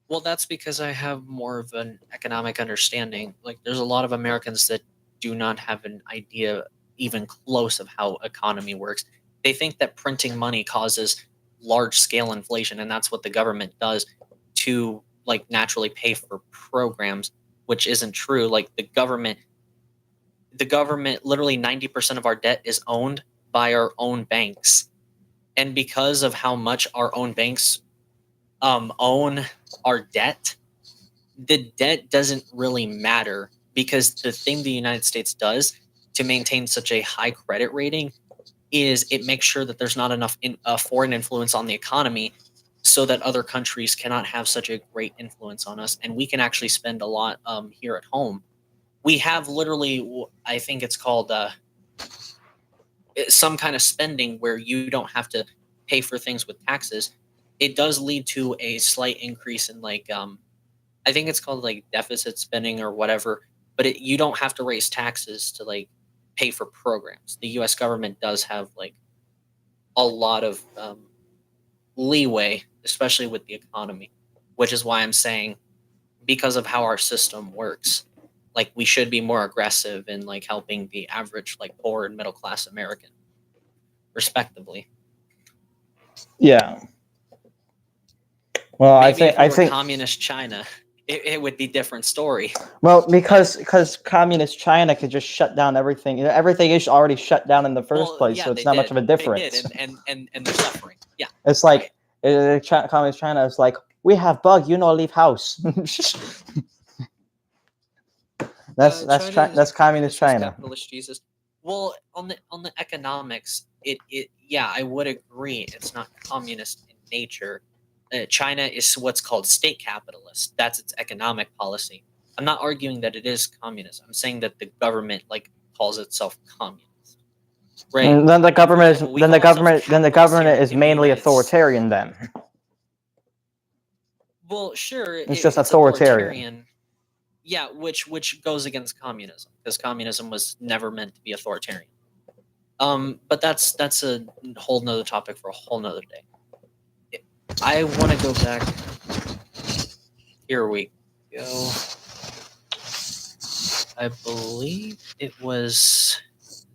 Well, that's because I have more of an economic understanding. Like, there's a lot of Americans that do not have an idea even close of how economy works. They think that printing money causes large scale inflation, and that's what the government does to like naturally pay for programs, which isn't true. Like the government, literally 90% of our debt is owned by our own banks. And because of how much our own banks own our debt, the debt doesn't really matter, because the thing the United States does to maintain such a high credit rating is it makes sure that there's not enough foreign influence on the economy, so that other countries cannot have such a great influence on us, and we can actually spend a lot here at home. We have literally, I think it's called some kind of spending where you don't have to pay for things with taxes. It does lead to a slight increase in like I think it's called like deficit spending or whatever, but you don't have to raise taxes to like pay for programs. The US government does have like a lot of leeway, especially with the economy, which is why I'm saying, because of how our system works, like we should be more aggressive in like helping the average like poor and middle class American, respectively. Yeah. Well, Maybe if we I were think communist China, it would be a different story. well, because communist China could just shut down everything. Everything is already shut down in the first Well, place, yeah, so it's they not much did. of a They did, difference. and they're suffering. Yeah, It's right. like communist China is like, we have bug, leave house. China is That's a communist communist China. capitalist Jesus. Well, on the economics, it yeah, I would agree. It's not communist in nature. China is what's called state capitalist. That's its economic policy. I'm not arguing that it is communist. I'm saying that the government like calls itself communist. Right. And then the Like, for government example, we call ourselves then the capitalists here government is in the mainly United States. authoritarian. Then Well, sure, it's just it's authoritarian. Yeah, which goes against communism, because communism was never meant to be authoritarian. But that's a whole nother topic for a whole nother day. I want to go back. Here we go. I believe it was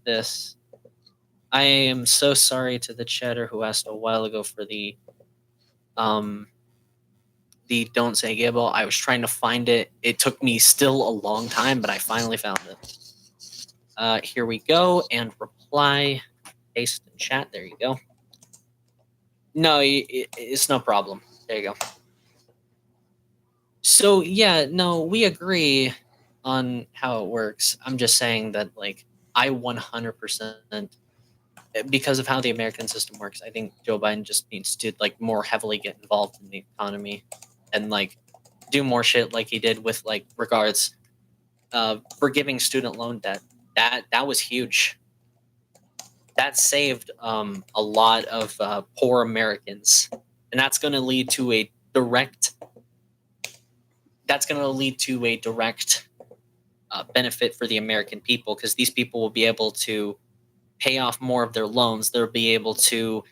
this. I am so sorry to the chatter who asked a while ago for the Don't Say Gable. I was trying to find it. It took me still a long time, but I finally found it. Here we go, and reply, paste in chat. There you go. No, it's no problem. There you go. So yeah, no, we agree on how it works. I'm just saying that like I 100% because of how the American system works, I think Joe Biden just needs to like more heavily get involved in the economy and like do more shit like he did with like regards forgiving student loan debt. That was huge. That saved a lot of poor Americans, and that's going to lead to a direct. That's going to lead to a direct benefit for the American people because these people will be able to pay off more of their loans. They'll be able to,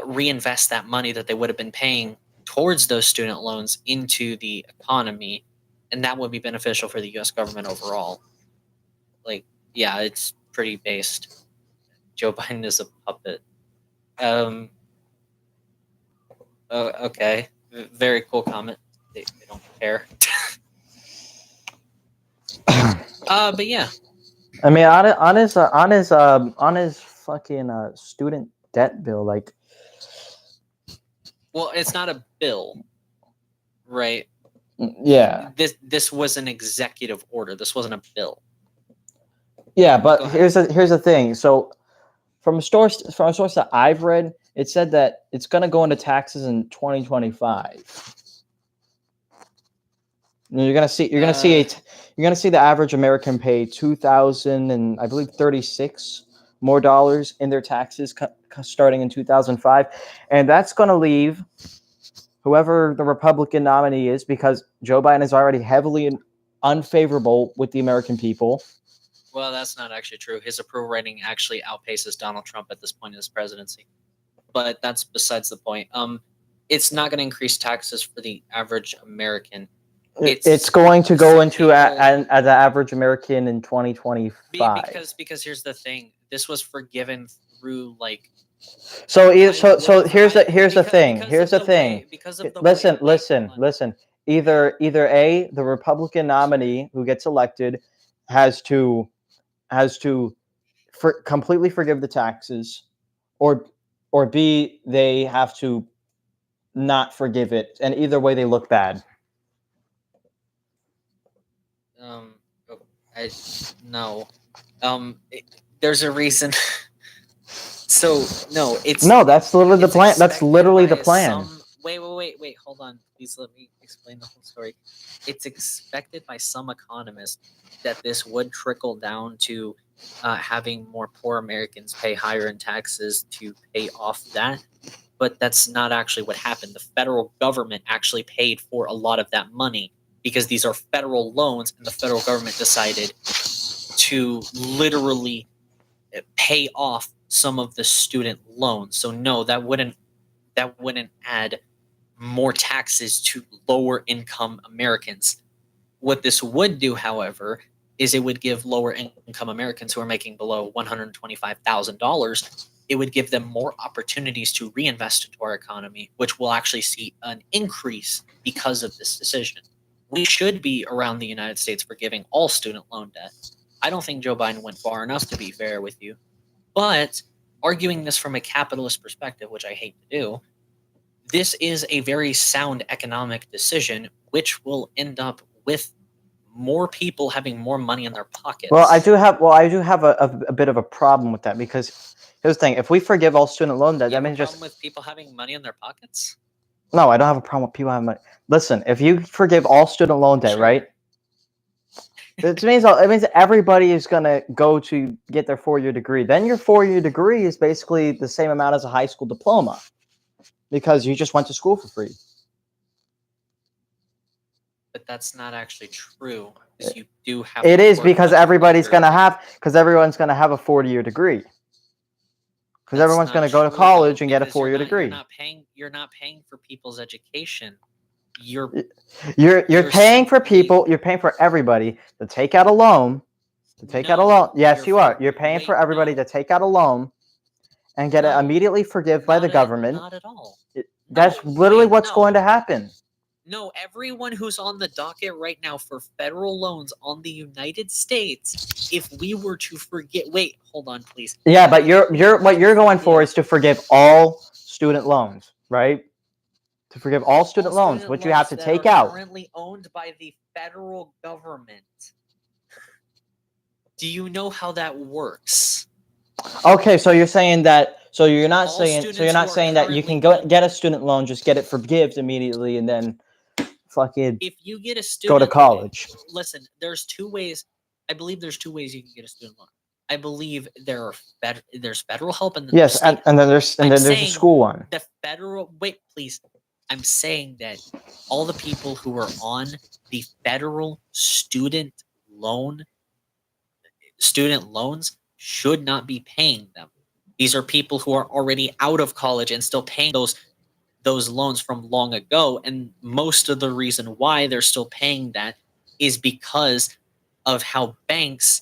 reinvest that money that they would have been paying towards those student loans into the economy, and that would be beneficial for the U.S. government overall. Like, yeah, it's pretty based. Joe Biden is a puppet. Okay, very cool comment. They don't care. But yeah. I mean, on his fucking student debt bill, like. Well, it's not a bill, right? Yeah. This was an executive order. This wasn't a bill. Yeah, but here's the thing. So, from a source that I've read, it said that it's going to go into taxes in 2025. You're gonna see the average American pay $2,000 and I believe $36 more dollars in their taxes starting in 2005, and that's gonna leave whoever the Republican nominee is, because Joe Biden is already heavily unfavorable with the American people. Well, that's not actually true. His approval rating actually outpaces Donald Trump at this point in his presidency, but that's besides the point. It's not going to increase taxes for the average American. It's going to go into the average American in 2025. Because here's the thing: this was forgiven through like. So here's the thing. Listen. Either A, the Republican nominee who gets elected has to completely forgive the taxes, or B, they have to not forgive it, and either way they look bad. There's a reason. So no, that's literally the plan. That's literally the plan. Wait, hold on. Please let me explain the whole story. It's expected by some economists that this would trickle down to having more poor Americans pay higher in taxes to pay off that. But that's not actually what happened. The federal government actually paid for a lot of that money because these are federal loans, and the federal government decided to literally pay off some of the student loans. So no, that wouldn't add more taxes to lower income Americans. What this would do, however, is it would give lower income Americans who are making below $125,000, it would give them more opportunities to reinvest into our economy, which will actually see an increase because of this decision. We should be around the United States forgiving all student loan debt. I don't think Joe Biden went far enough, to be fair with you. But arguing this from a capitalist perspective, which I hate to do, this is a very sound economic decision, which will end up with more people having more money in their pockets. Well, I do have a bit of a problem with that, because here's the thing: if we forgive all student loan debt, that means just with people having money in their pockets. No, I don't have a problem with people having money. Listen, if you forgive all student loan debt, right? It means everybody is gonna go to get their 4-year degree. Then your 4-year degree is basically the same amount as a high school diploma, because you just went to school for free. But that's not actually true. You do have. It is, because everyone's gonna have a 40-year degree. Because everyone's going to go to college and get a 4-year degree. You're not paying for people's education. You're paying for people. You're paying for everybody to take out a loan. Yes, you are. You're paying for everybody to take out a loan and get it immediately forgiven by the government. Not at all. That's literally what's going to happen. No, everyone who's on the docket right now for federal loans on the United States, if we were to wait, hold on, please. Yeah, but what you're going for is to forgive all student loans, right? To forgive all student loans, which you have to take out. Currently owned by the federal government. Do you know how that works? Okay, so you're saying that. So you're not All saying. So students you're not who are saying that you can currently go get a student loan, just get it forgived immediately, and then fucking if you get a go to student college. listen, there's two ways. I believe there's two ways you can get a student loan. I believe there's federal help and then Yes, there's state and then there's I'm a saying school one. the federal wait, please. I'm saying that all the people who are on the federal student loans should not be paying them. These are people who are already out of college and still paying those loans from long ago, and most of the reason why they're still paying that is because of how banks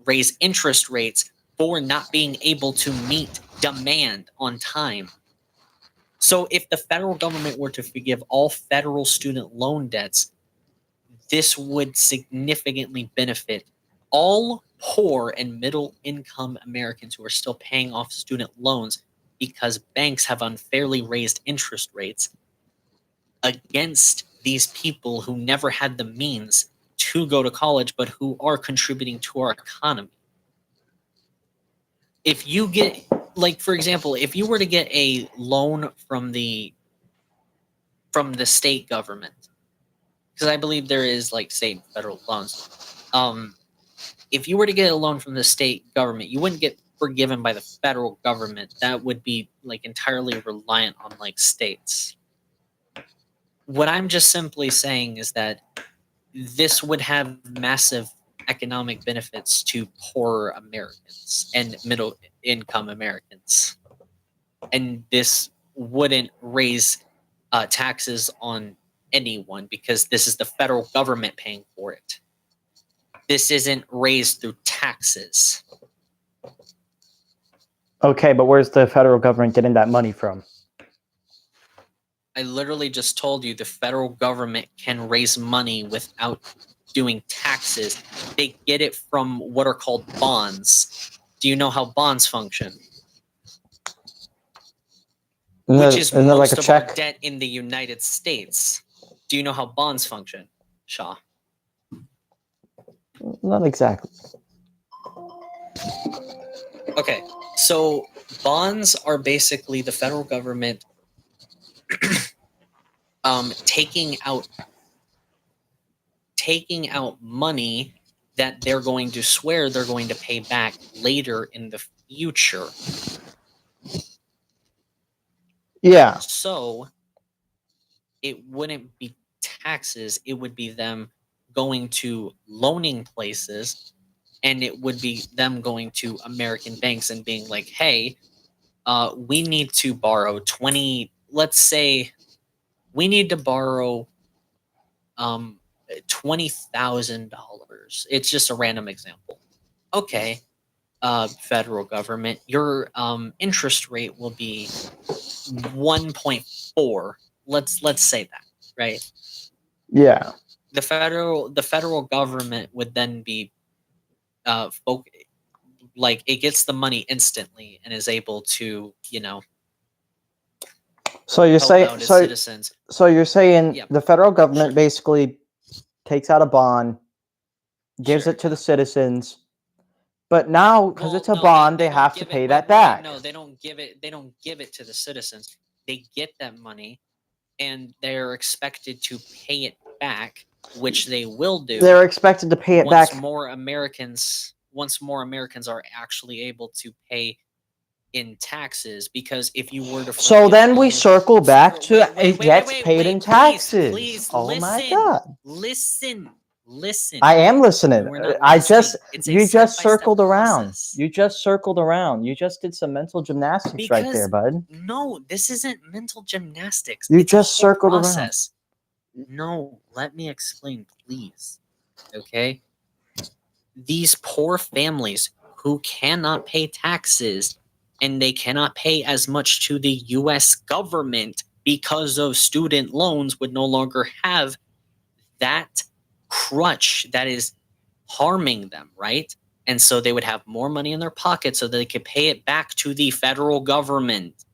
raise interest rates for not being able to meet demand on time. So if the federal government were to forgive all federal student loan debts, this would significantly benefit all poor and middle income Americans who are still paying off student loans because banks have unfairly raised interest rates against these people who never had the means to go to college but who are contributing to our economy. If you get, like, for example, if you were to get a loan from the state government, because I believe there is like state and federal loans. If you were to get a loan from the state government, you wouldn't get forgiven by the federal government. That would be like entirely reliant on like states. What I'm just simply saying is that this would have massive economic benefits to poorer Americans and middle income Americans. And this wouldn't raise taxes on anyone because this is the federal government paying for it. This isn't raised through taxes. Okay, but where's the federal government getting that money from? I literally just told you the federal government can raise money without doing taxes. They get it from what are called bonds. Do you know how bonds function? Which is isn't that like most a of our check? debt in the United States. Do you know how bonds function, Shaw? Not exactly. Okay, so bonds are basically the federal government taking out money that they're going to swear they're going to pay back later in the future. Yeah. So it wouldn't be taxes, it would be them going to loaning places, and it would be them going to American banks and being like, hey, we need to borrow 20, let's say we need to borrow $20,000. It's just a random example. Okay, federal government, your interest rate will be 1.4. Let's say that, right? Yeah. The federal government would then be like it gets the money instantly and is able to, So you're help saying out its citizens. So you're saying Yep. the federal government Sure. basically takes out a bond, gives Sure, it to yeah. the citizens, but now because Well, it's a no, bond, they they don't have to give it. pay Wait, that wait, wait, back. no, they don't give it. They don't give it to the citizens. They get that money, and they're expected to pay it back, which they will do. They're expected to pay it back. Once more Americans are actually able to pay in taxes, because if you were to So then we circle back to it gets paid in please, taxes. please, Oh listen, my god! listen. I am listening. We're not I listening. just It's a you just step-by-step circled around. process. You just circled around. You just did some mental gymnastics right there, bud. No, this isn't mental gymnastics. You It's just a whole circled around. process. No, let me explain, please. Okay? These poor families who cannot pay taxes and they cannot pay as much to the US government because of student loans would no longer have that crutch that is harming them, right? And so they would have more money in their pocket so that they could pay it back to the federal government.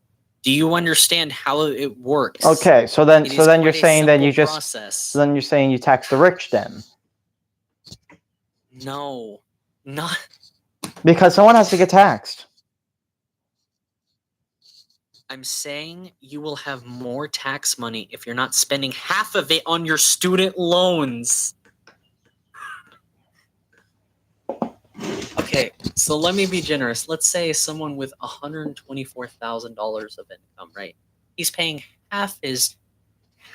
Do you understand how it works? Okay, so then you're saying that you just process. so then you're saying you tax the rich then. No, not Because someone has to get taxed. I'm saying you will have more tax money if you're not spending half of it on your student loans. Okay, so let me be generous. Let's say someone with $124,000 of income, right? He's paying half his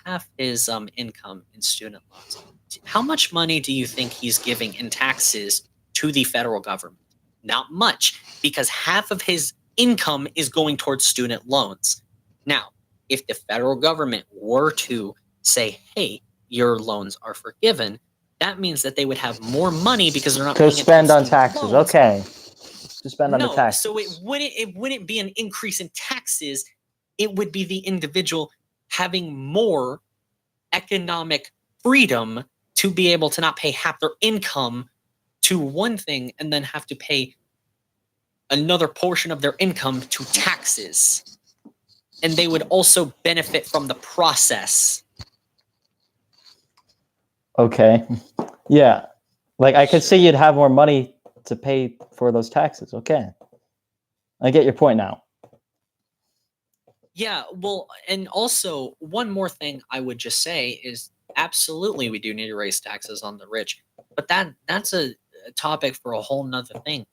income in student loans. How much money do you think he's giving in taxes to the federal government? Not much, because half of his income is going towards student loans. Now, if the federal government were to say, hey, your loans are forgiven, that means that they would have more money because they're not To paying spend on student taxes. loans. Okay. To spend on the No, taxes. so it wouldn't be an increase in taxes. It would be the individual having more economic freedom to be able to not pay half their income to one thing and then have to pay another portion of their income to taxes. And they would also benefit from the process. Okay. Yeah. Like, I could see you'd have more money to pay for those taxes. Okay. I get your point now. Yeah, well, and also one more thing I would just say is absolutely we do need to raise taxes on the rich, but that's a topic for a whole nother thing.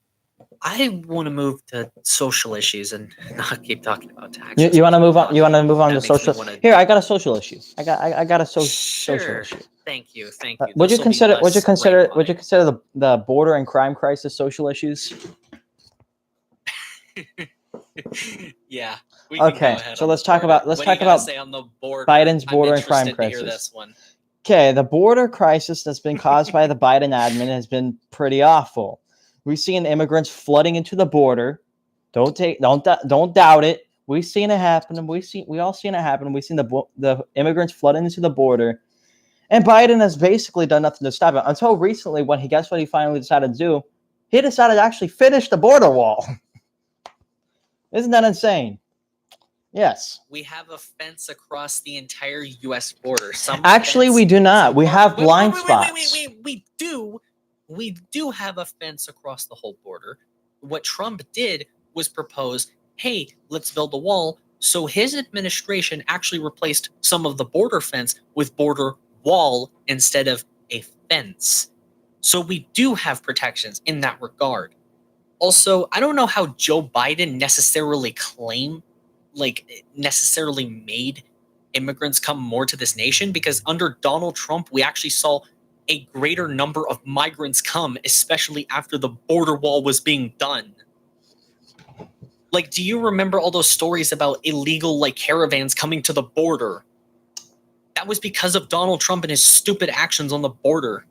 I want to move to social issues and not keep talking about taxes. You want to move on? You want to move on That to makes me social? wanna- Here, I got a social issue. I got a social Sure. issue. Thank you. Would you This'll be consider? Would you less consider? Would you brain consider the border and crime crisis social issues? fine. Yeah. We can go Okay, ahead so on let's the talk border. about What do you gotta say on the border? Biden's I'm border and crime interested to hear crisis. this one. Okay, the border crisis that's been caused by the Biden admin has been pretty awful. We've seen immigrants flooding into the border. Don't doubt it. We've seen it happen. We all seen it happen. We've seen the immigrants flooding into the border, and Biden has basically done nothing to stop it until recently. When guess what he finally decided to do? He decided to actually finish the border wall. Isn't that insane? Yes. We have a fence across the entire U.S. border. Actually, we do not. We have blind spots. We do have a fence across the whole border. What Trump did was propose, hey, let's build a wall. So his administration actually replaced some of the border fence with border wall instead of a fence. So we do have protections in that regard. Also, I don't know how Joe Biden necessarily made immigrants come more to this nation, because under Donald Trump, we actually saw a greater number of migrants come, especially after the border wall was being done. Like, do you remember all those stories about illegal caravans coming to the border? That was because of Donald Trump and his stupid actions on the border.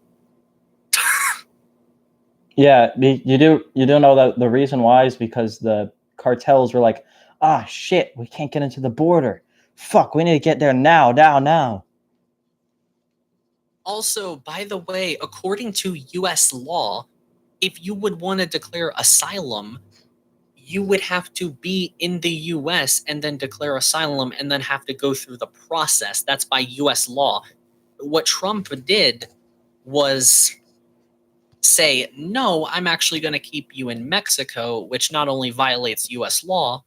Yeah, you do know that the reason why is because the cartels were like, ah, shit, we can't get into the border. Fuck, we need to get there now. Also, by the way, according to U.S. law, if you would want to declare asylum, you would have to be in the U.S. and then declare asylum and then have to go through the process. That's by U.S. law. What Trump did was say, no, I'm actually going to keep you in Mexico, which not only violates U.S. law,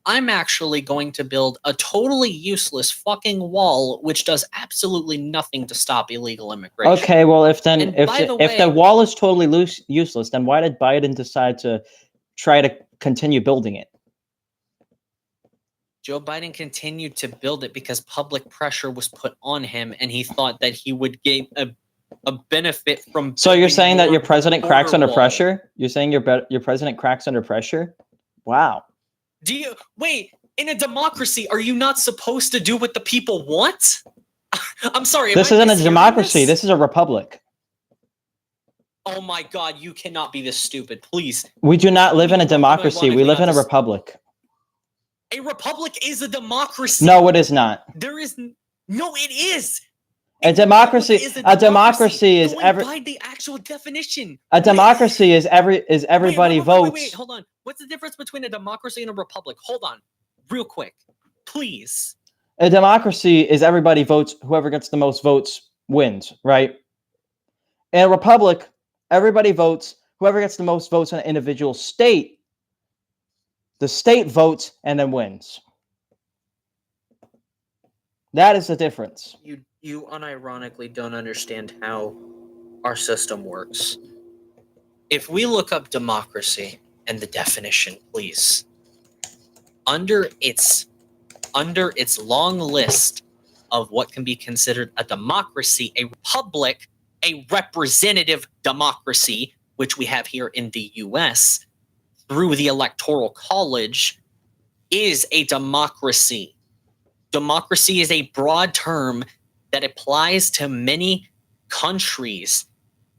I'm actually going to build a totally useless fucking wall, which does absolutely nothing to stop illegal immigration. Okay, well, if way, the wall is totally useless, then why did Biden decide to try to continue building it? Joe Biden continued to build it because public pressure was put on him, and he thought that he would gain a benefit from. So you're saying that your more president cracks border under wall. pressure? You're saying your president cracks under pressure? Wow. Do you wait? In a democracy, are you not supposed to do what the people want? I'm sorry. This isn't a democracy. This is a republic. Oh my God! You cannot be this stupid. Please. We do not live in a democracy. We live in a republic. A republic is a democracy. No, it is not. There is no. It is. A democracy. A democracy is by the actual definition. A democracy is everybody votes. Wait, hold on. What's the difference between a democracy and a republic? Hold on, real quick, please. A democracy is everybody votes. Whoever gets the most votes wins, right? In a republic, everybody votes. Whoever gets the most votes in an individual state, the state votes and then wins. That is the difference. You unironically don't understand how our system works. If we look up democracy and the definition, please, under its long list of what can be considered a democracy, a republic, a representative democracy, which we have here in the US through the Electoral College, is a democracy. Democracy is a broad term that applies to many countries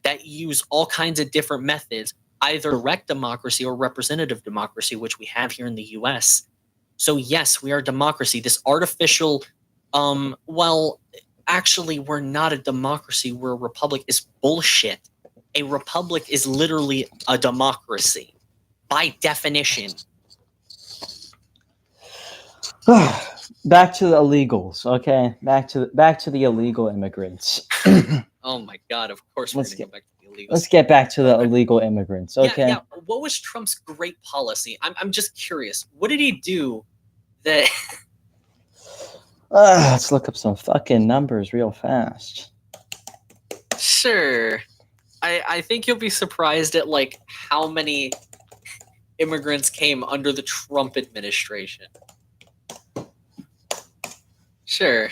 that use all kinds of different methods, either direct democracy or representative democracy, which we have here in the US. So yes, we are a democracy. This artificial, well, actually, we're not a democracy, we're a republic, is bullshit. A republic is literally a democracy by definition. Back to the illegals, okay? Back to the illegal immigrants. Oh my god, of course we're going to go back to the illegals. Let's get back to the illegal immigrants, okay? Yeah. What was Trump's great policy? I'm just curious. What did he do that... Let's look up some fucking numbers real fast. Sure. I think you'll be surprised at like how many immigrants came under the Trump administration. Sure.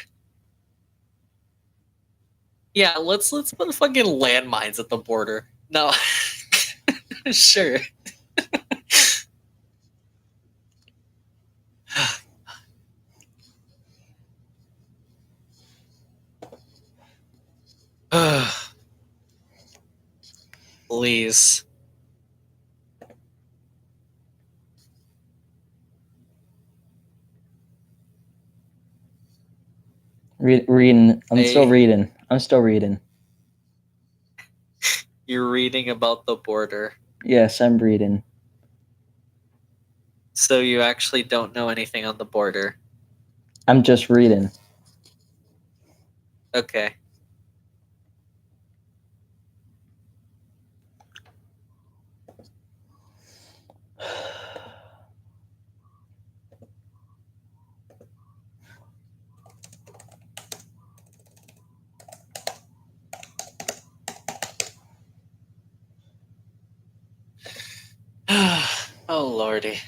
Yeah, let's put fucking landmines at the border. No. Sure. Please. Reading. I'm still reading. You're reading about the border. Yes, I'm reading. So you actually don't know anything on the border. I'm just reading. Okay. Oh, lordy.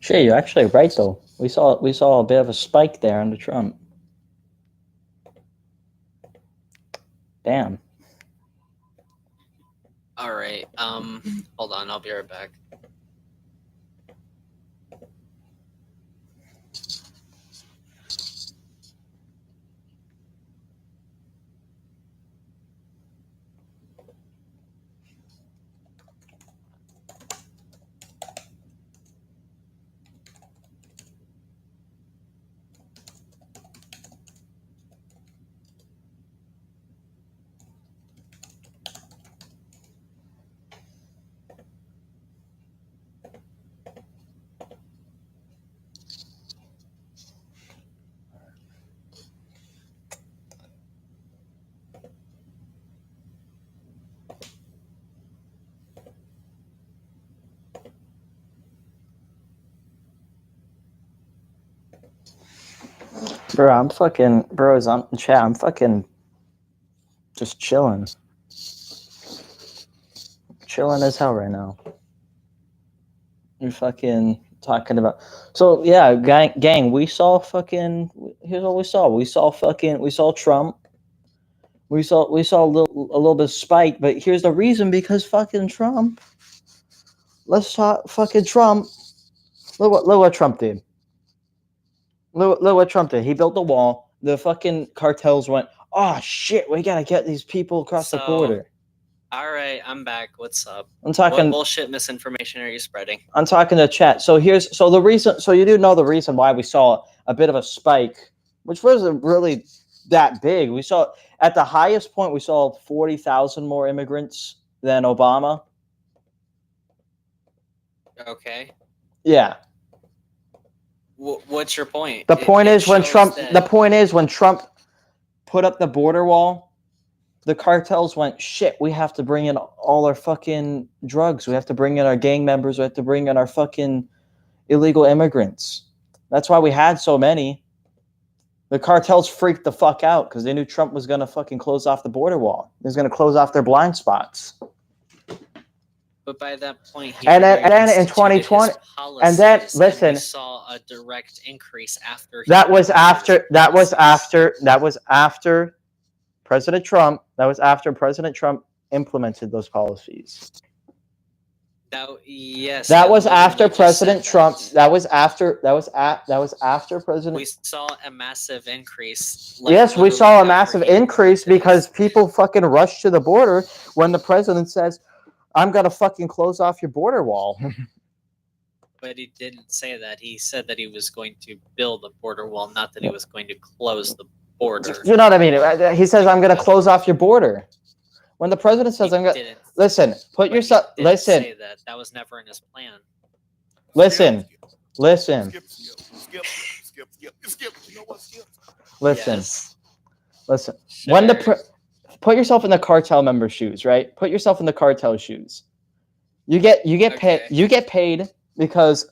Shit, you're actually right though. We saw a bit of a spike there under Trump. Damn. All right. Hold on. I'll be right back. Bro, I'm fucking just chilling. Chilling as hell right now. You're fucking talking about. So yeah, gang, we saw fucking. Here's what we saw. We saw Trump. We saw a little bit of spike, but here's the reason: because fucking Trump. Let's talk fucking Trump. Look what Trump did. Look what Trump did. He built the wall. The fucking cartels went, oh shit, we gotta get these people across the border. All right, I'm back. What's up? I'm What talking. bullshit misinformation are you spreading? I'm talking to chat. So the reason. So you do know the reason why we saw a bit of a spike, which wasn't really that big. We saw at the highest point we saw 40,000 more immigrants than Obama. Okay. Yeah. What's your point? The point is when Trump. That... The point is when Trump put up the border wall, the cartels went, shit, we have to bring in all our fucking drugs. We have to bring in our gang members. We have to bring in our fucking illegal immigrants. That's why we had so many. The cartels freaked the fuck out because they knew Trump was going to fucking close off the border wall. He was going to close off their blind spots. But by that point, and then in 2020, and then listen, and we saw a direct increase after. That was after President Trump. That was after President Trump implemented those policies. Yes. That was after President Trump. That was after President. We saw a massive increase. Yes, we saw a massive increase because people fucking rushed to the border when the president says, I'm going to fucking close off your border wall. But he didn't say that. He said that he was going to build a border wall, not that he was going to close the border. You know what I mean? He says, I'm going to close off your border. When the president says, I'm going to... Listen, put yourself... Listen. Say that. That was never in his plan. Listen. Listen. Skip. You know what, Skip? Listen. Yes. Listen. Sure. When put yourself in the cartel member shoes, right? Put yourself in the cartel shoes. You get paid because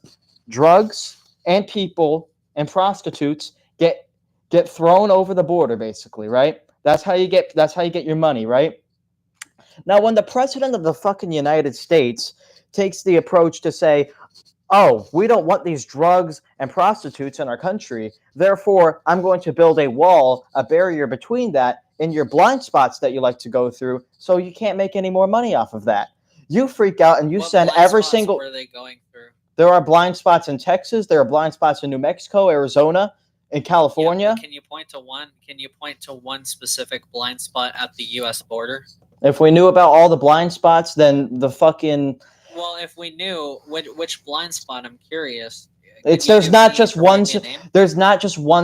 drugs and people and prostitutes get thrown over the border, basically, right? That's how you get your money, right? Now, when the president of the fucking United States takes the approach to say, oh, we don't want these drugs and prostitutes in our country, therefore, I'm going to build a wall, a barrier between that in your blind spots that you like to go through, so you can't make any more money off of that. You freak out and you send every single... What are they going through? There are blind spots in Texas. There are blind spots in New Mexico, Arizona, in California. Yeah, can you point to one? Can you point to one specific blind spot at the U.S. border? If we knew about all the blind spots, then the fucking... Well, if we knew which blind spot, I'm curious. There's not just one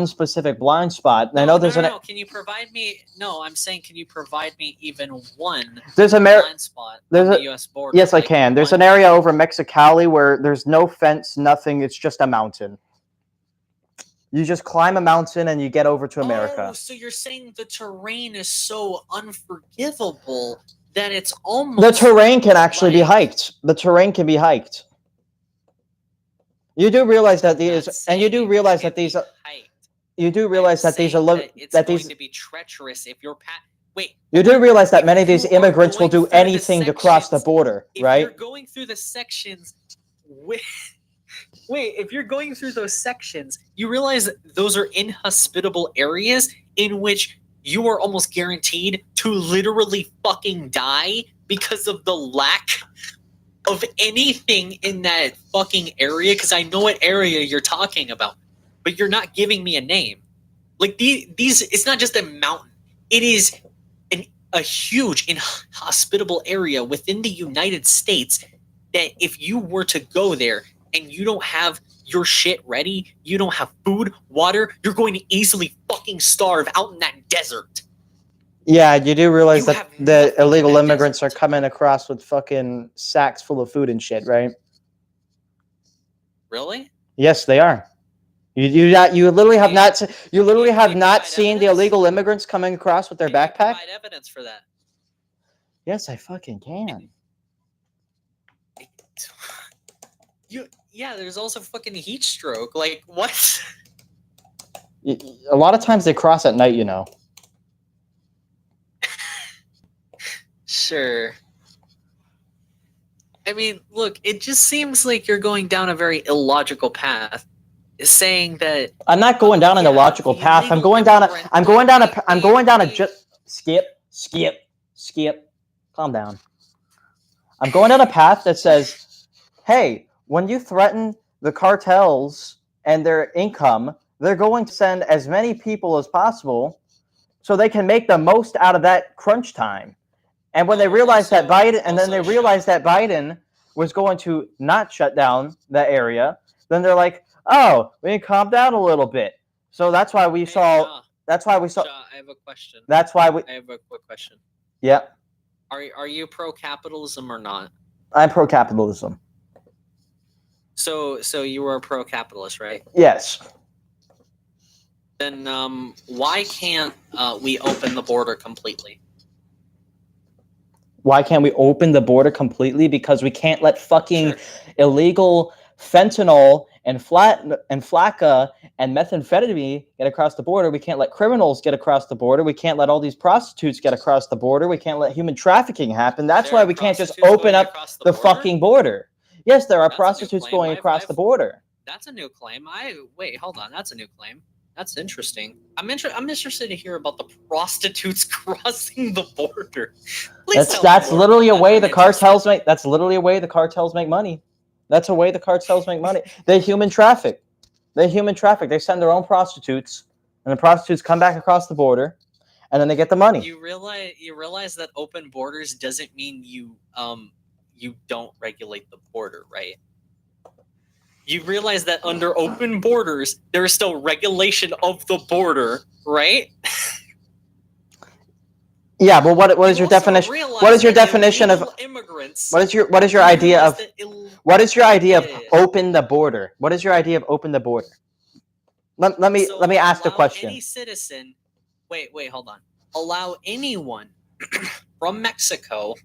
specific blind spot. No, I know there's no. Can you provide me? No, I'm saying, can you provide me even one? There's a blind spot on the U.S. border. Yes, I can. There's an area over Mexicali where there's no fence, nothing. It's just a mountain. You just climb a mountain and you get over to America. Oh, so you're saying the terrain is so unforgivable that it's almost... The terrain can actually be hiked. The terrain can be hiked. You do realize that these, and you do realize that these, you do realize that these are going to be treacherous if you're wait. You do realize that many of these immigrants will do anything to cross the border, right? If you're going through the sections, wait, if you're going through those sections, you realize that those are inhospitable areas in which you are almost guaranteed to literally fucking die because of the lack of anything in that fucking area, because I know what area you're talking about, but you're not giving me a name. Like these it's not just a mountain. It is a huge inhospitable area within the United States that if you were to go there and you don't have your shit ready, you don't have food, water, you're going to easily fucking starve out in that desert. Yeah, you do realize that the illegal immigrants are coming across with fucking sacks full of food and shit, right? Really? Yes, they are. You literally have not seen the illegal immigrants coming across with their backpack. Provide evidence for that. Yes, I fucking can. Yeah, there's also fucking heat stroke. Like what? A lot of times they cross at night, you know. Sure. I mean, look, it just seems like you're going down a very illogical path, saying that I'm not going down an illogical path. I'm going down a just skip. Calm down. I'm going down a path that says, hey, when you threaten the cartels and their income, they're going to send as many people as possible so they can make the most out of that crunch time. And when they Oh, realized that also- Biden, and then they also realized that Biden was going to not shut down that area, then they're like, "Oh, we can calm down a little bit." So that's why we Hey, saw. That's why we saw. Shaw, I have a question. That's why we. I have a quick question. Yeah, Are you pro capitalism or not? I'm pro capitalism. So you were a pro capitalist, right? Yes. Then why can't we open the border completely? Why can't we open the border completely? Because we can't let fucking Sure. illegal fentanyl and flakka and methamphetamine get across the border. We can't let criminals get across the border. We can't let all these prostitutes get across the border. We can't let human trafficking happen. That's There why are we can't just prostitutes open going up across the border? fucking border. Yes, there are That's a new prostitutes claim. going across the border. That's a new claim. Wait, hold on. That's a new claim. That's interesting. I'm interested to hear about the prostitutes crossing the border. Please tell me That's more literally a about that. way I'm the cartels interested. make. That's literally a way the cartels make money. That's a way the cartels make money. They human traffic. They human traffic. They send their own prostitutes, and the prostitutes come back across the border, and then they get the money. You realize that open borders doesn't mean you don't regulate the border, right? You realize that under open borders, there is still regulation of the border, right? Yeah, but what is your You also definition? realize What is your that definition of illegal immigrants? what is your You idea realize of that what is your idea of Yeah. open the border? What is your idea of open the border? Let me ask the allow question. Any citizen, wait, hold on. Allow anyone from Mexico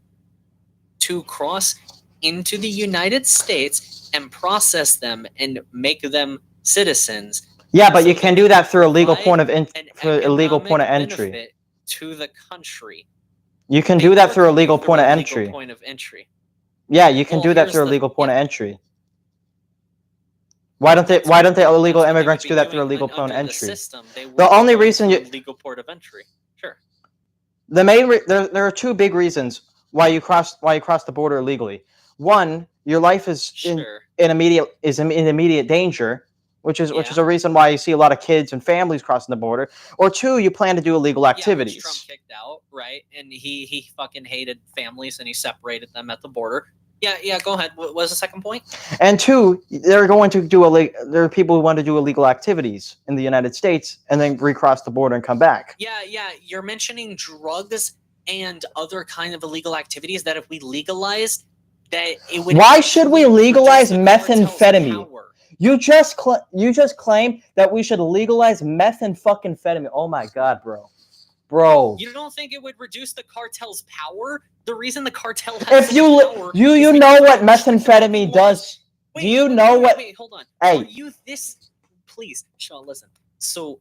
to cross into the United States and process them and make them citizens. Yeah, but so you they can do that through a legal provide point of an illegal point of economic entry. benefit to the country. You can They do that work through a with you legal through point of a entry. legal point of entry. Yeah, you can Well, do that here's through a the- legal point of yeah. entry. Why don't That's they what illegal they would immigrants be do that through a doing legal point of under the entry? system. They would The be only going reason through you a legal port of entry. Sure. the main there are two big reasons why you cross the border illegally. One, your life is Sure. in immediate danger, which is Yeah. a reason why you see a lot of kids and families crossing the border. Or two, you plan to do illegal Yeah, which activities. Trump kicked out, right? And he fucking hated families and he separated them at the border. Yeah, go ahead. What was the second point? And two, they're going to do there are people who want to do illegal activities in the United States and then recross the border and come back. Yeah, you're mentioning drugs and other kind of illegal activities that if we legalized, that it would. Why should we actually legalize reduce the cartel's methamphetamine? power. You just claim that we should legalize methamphetamine. Oh my god, bro. You don't think it would reduce the cartel's power? The reason the cartel has If you power you is know because what they restrict the methamphetamine laws. does? Wait, Do you wait, know wait, what? Wait, hold on. Hey. Are you this? Please, Sean, listen. So,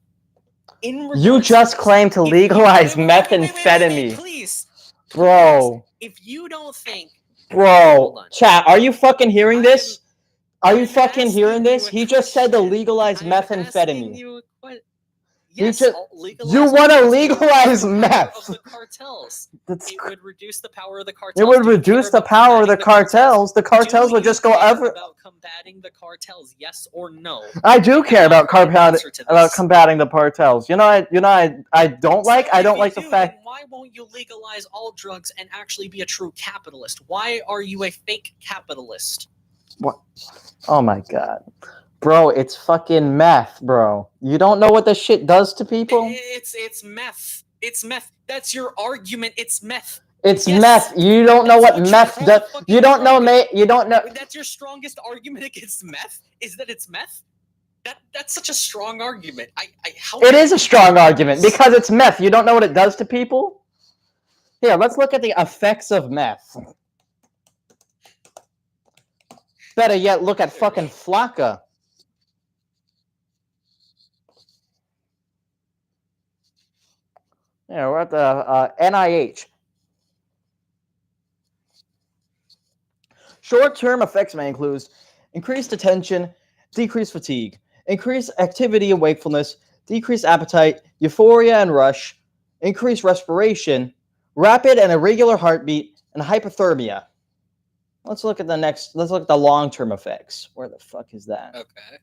in regards You just to this, claim to if you- legalize wait, methamphetamine, please, bro. if you don't think, Bro, hold on. chat, are you fucking hearing this? Are you I'm fucking hearing asking this? you a He just said to question. legalize I'm asking methamphetamine. you what? You Yes, just- legalize you wanna because it would legalize reduce the power meth. of the cartels. That's It would reduce the power of the cartels. It would Do you care reduce the about power of the combating cartels. The cartels Do would you just go care ever. about combating the cartels? Yes or no? I do care about I want an answer to this. combating the cartels. I don't like. So I if don't you like the do, fact. then why won't you legalize all drugs and actually be a true capitalist? Why are you a fake capitalist? What? Oh my god, bro! It's fucking meth, bro. You don't know what this shit does to people. It's meth. It's meth. That's your argument. It's meth. It's Yes. meth. You don't know That's what what you meth call does. fucking You don't know, drug. mate. You don't know. That's your strongest argument against meth? Is that it's meth? That's such a strong argument. How It is a strong argument because it's meth. You don't know what it does to people. Here, let's look at the effects of meth. Better yet, look at fucking flakka. Yeah, we're at the NIH. Short-term effects may include increased attention, decreased fatigue, increased activity and wakefulness, decreased appetite, euphoria and rush, increased respiration, rapid and irregular heartbeat, and hypothermia. Let's look at the long-term effects. Where the fuck is that? Okay.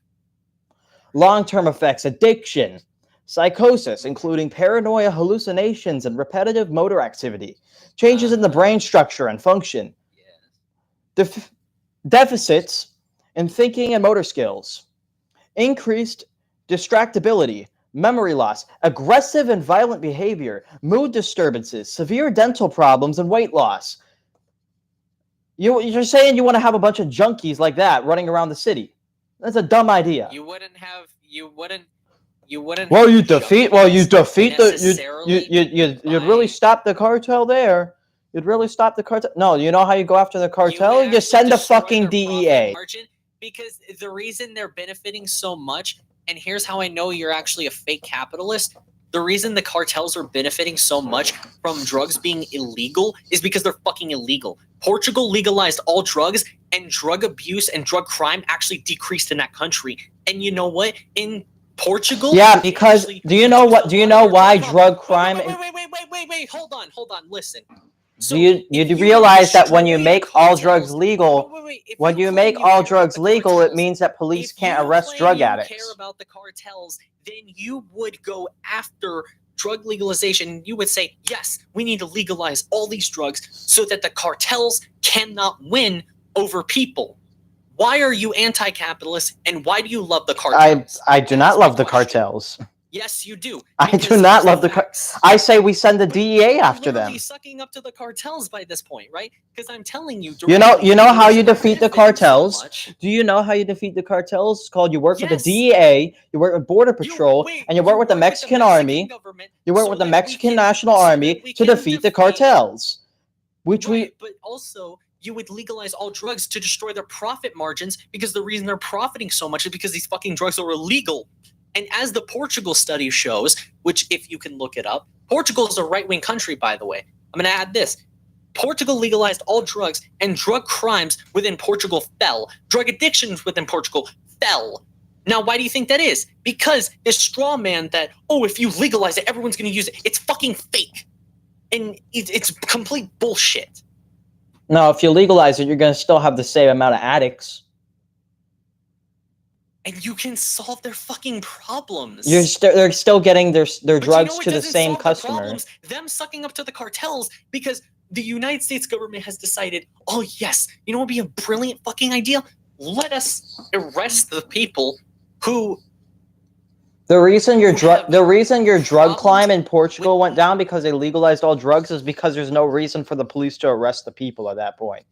Long-term effects: addiction, psychosis, including paranoia, hallucinations, and repetitive motor activity, changes in the brain structure and function, deficits in thinking and motor skills, increased distractibility, memory loss, aggressive and violent behavior, mood disturbances, severe dental problems, and weight loss. You're saying you want to have a bunch of junkies like that running around the city? That's a dumb idea. You wouldn't. Well, you have defeat. Well, you defeat the. You'd really stop the cartel there. You'd really stop the cartel. No, you know how you go after the cartel? You send the fucking DEA. Because the reason they're benefiting so much, and here's how I know you're actually a fake capitalist. The reason the cartels are benefiting so much from drugs being illegal is because they're fucking illegal. Portugal legalized all drugs, and drug abuse and drug crime actually decreased in that country. And you know what? In Portugal, yeah, because do you know why drug crime? Wait, hold on, listen. So do you realize that when you make all drugs legal, when you make all drugs legal, it means that police can't arrest drug addicts. If you care about the cartels, then you would go after drug legalization. You would say, yes, we need to legalize all these drugs so that the cartels cannot win over people. Why are you anti-capitalist, and why do you love the cartels? I do not love the cartels. Yes, you do. I do not love the cartels. I say we send the DEA after them. You're sucking up to the cartels by this point, right? Because I'm telling you. You know how you defeat the cartels? Do you know how you defeat the cartels? It's called you work with the DEA, you work with Border Patrol, and you work with the Mexican Army. You work with the Mexican National Army to defeat the cartels. But also, you would legalize all drugs to destroy their profit margins, because the reason they're profiting so much is because these fucking drugs are illegal. And as the Portugal study shows, which if you can look it up, Portugal is a right-wing country, by the way. I'm going to add this. Portugal legalized all drugs, and drug crimes within Portugal fell. Drug addictions within Portugal fell. Now, why do you think that is? Because this straw man that, if you legalize it, everyone's going to use it. It's fucking fake. And it's complete bullshit. No, if you legalize it, you're going to still have the same amount of addicts. And you can solve their fucking problems. They're still getting their drugs to the same customer. Them sucking up to the cartels, because the United States government has decided, oh yes, you know what would be a brilliant fucking idea? Let us arrest the people who... The reason your drug crime in Portugal went down because they legalized all drugs is because there's no reason for the police to arrest the people at that point.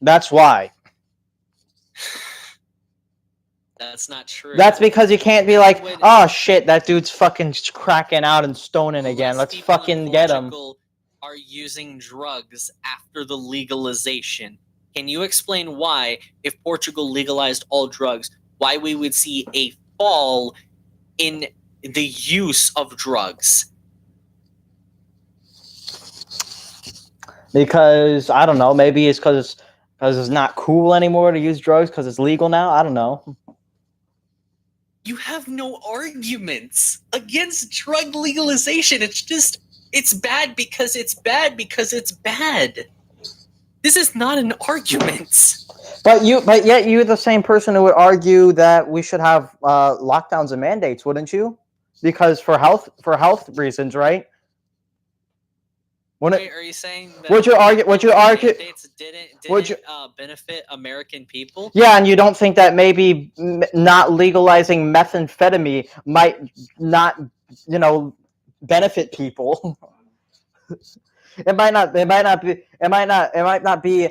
That's why. That's not true. That's because you can't be like, oh shit, that dude's fucking cracking out and stoning again. Let's fucking get him. Are using drugs after the legalization. Can you explain why, if Portugal legalized all drugs, why we would see a fall in the use of drugs? Because, I don't know, maybe it's because it's not cool anymore to use drugs because it's legal now? I don't know. You have no arguments against drug legalization. It's just, it's bad because it's bad because it's bad. This is not an argument. But yet you're the same person who would argue that we should have lockdowns and mandates, wouldn't you? Because for health reasons, right? Wait, are you saying that would you argue mandates didn't benefit American people? Yeah, and you don't think that maybe not legalizing methamphetamine might not, benefit people? It might not be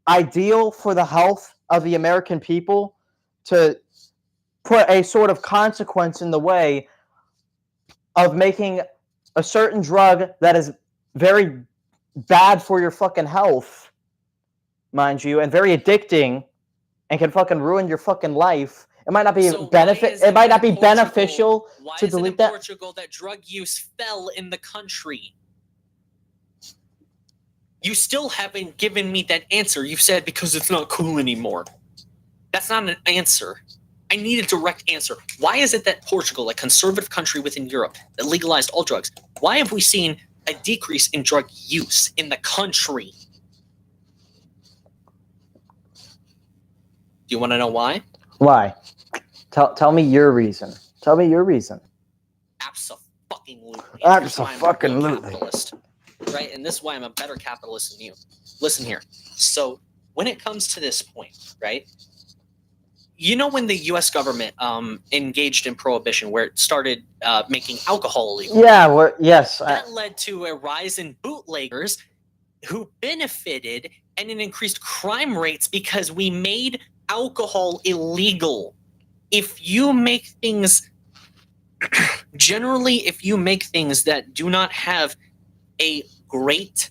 ideal for the health of the American people to put a sort of consequence in the way of making a certain drug that is very bad for your fucking health, mind you, and very addicting, and can fucking ruin your fucking life. It might not be beneficial to delete that. Why is it in Portugal that drug use fell in the country? You still haven't given me that answer. You said because it's not cool anymore. That's not an answer. I need a direct answer. Why is it that Portugal, a conservative country within Europe, that legalized all drugs, why have we seen a decrease in drug use in the country? Do you want to know why? Why? Tell me your reason. Tell me your reason. here's why I'm a good Abso-fucking-lutely. capitalist, right? And this is why I'm a better capitalist than you. Listen here. So when it comes to this point, right? You know when the U.S. government engaged in prohibition, where it started making alcohol illegal? Yeah, yes. That led to a rise in bootleggers who benefited and an increased crime rates because we made alcohol illegal. If you make things, generally, if you make things that do not have a great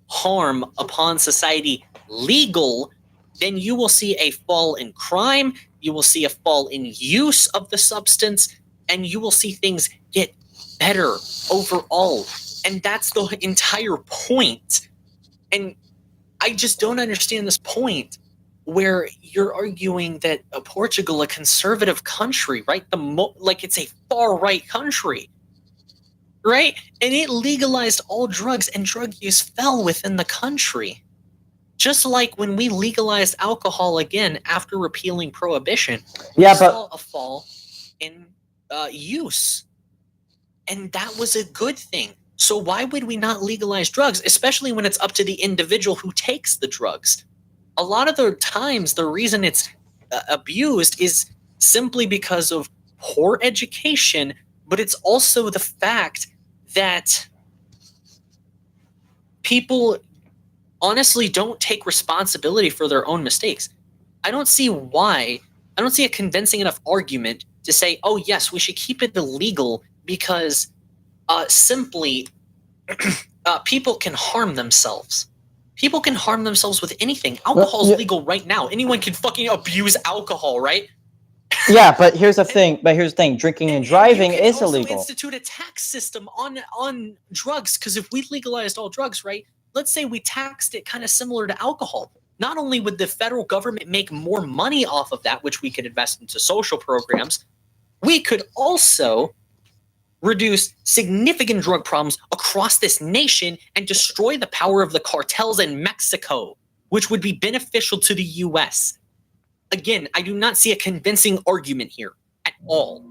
harm upon society legal, then you will see a fall in crime, you will see a fall in use of the substance, and you will see things get better overall. And that's the entire point. And I just don't understand this point where you're arguing that Portugal, a conservative country, right? Like it's a far right country, right? And it legalized all drugs, and drug use fell within the country. Just like when we legalized alcohol again after repealing prohibition, we saw a fall in use, and that was a good thing. So why would we not legalize drugs, especially when it's up to the individual who takes the drugs? A lot of the times, the reason it's abused is simply because of poor education, but it's also the fact that people honestly don't take responsibility for their own mistakes. I don't see a convincing enough argument to say, oh, yes, we should keep it illegal because simply people can harm themselves. People can harm themselves with anything. Alcohol's legal right now. Anyone can fucking abuse alcohol, right? Yeah, but here's the thing. Drinking and driving is illegal. You can also institute a tax system on drugs, because if we legalized all drugs, right? Let's say we taxed it kind of similar to alcohol. Not only would the federal government make more money off of that, which we could invest into social programs, we could also reduce significant drug problems across this nation and destroy the power of the cartels in Mexico, which would be beneficial to the U.S. Again, I do not see a convincing argument here at all.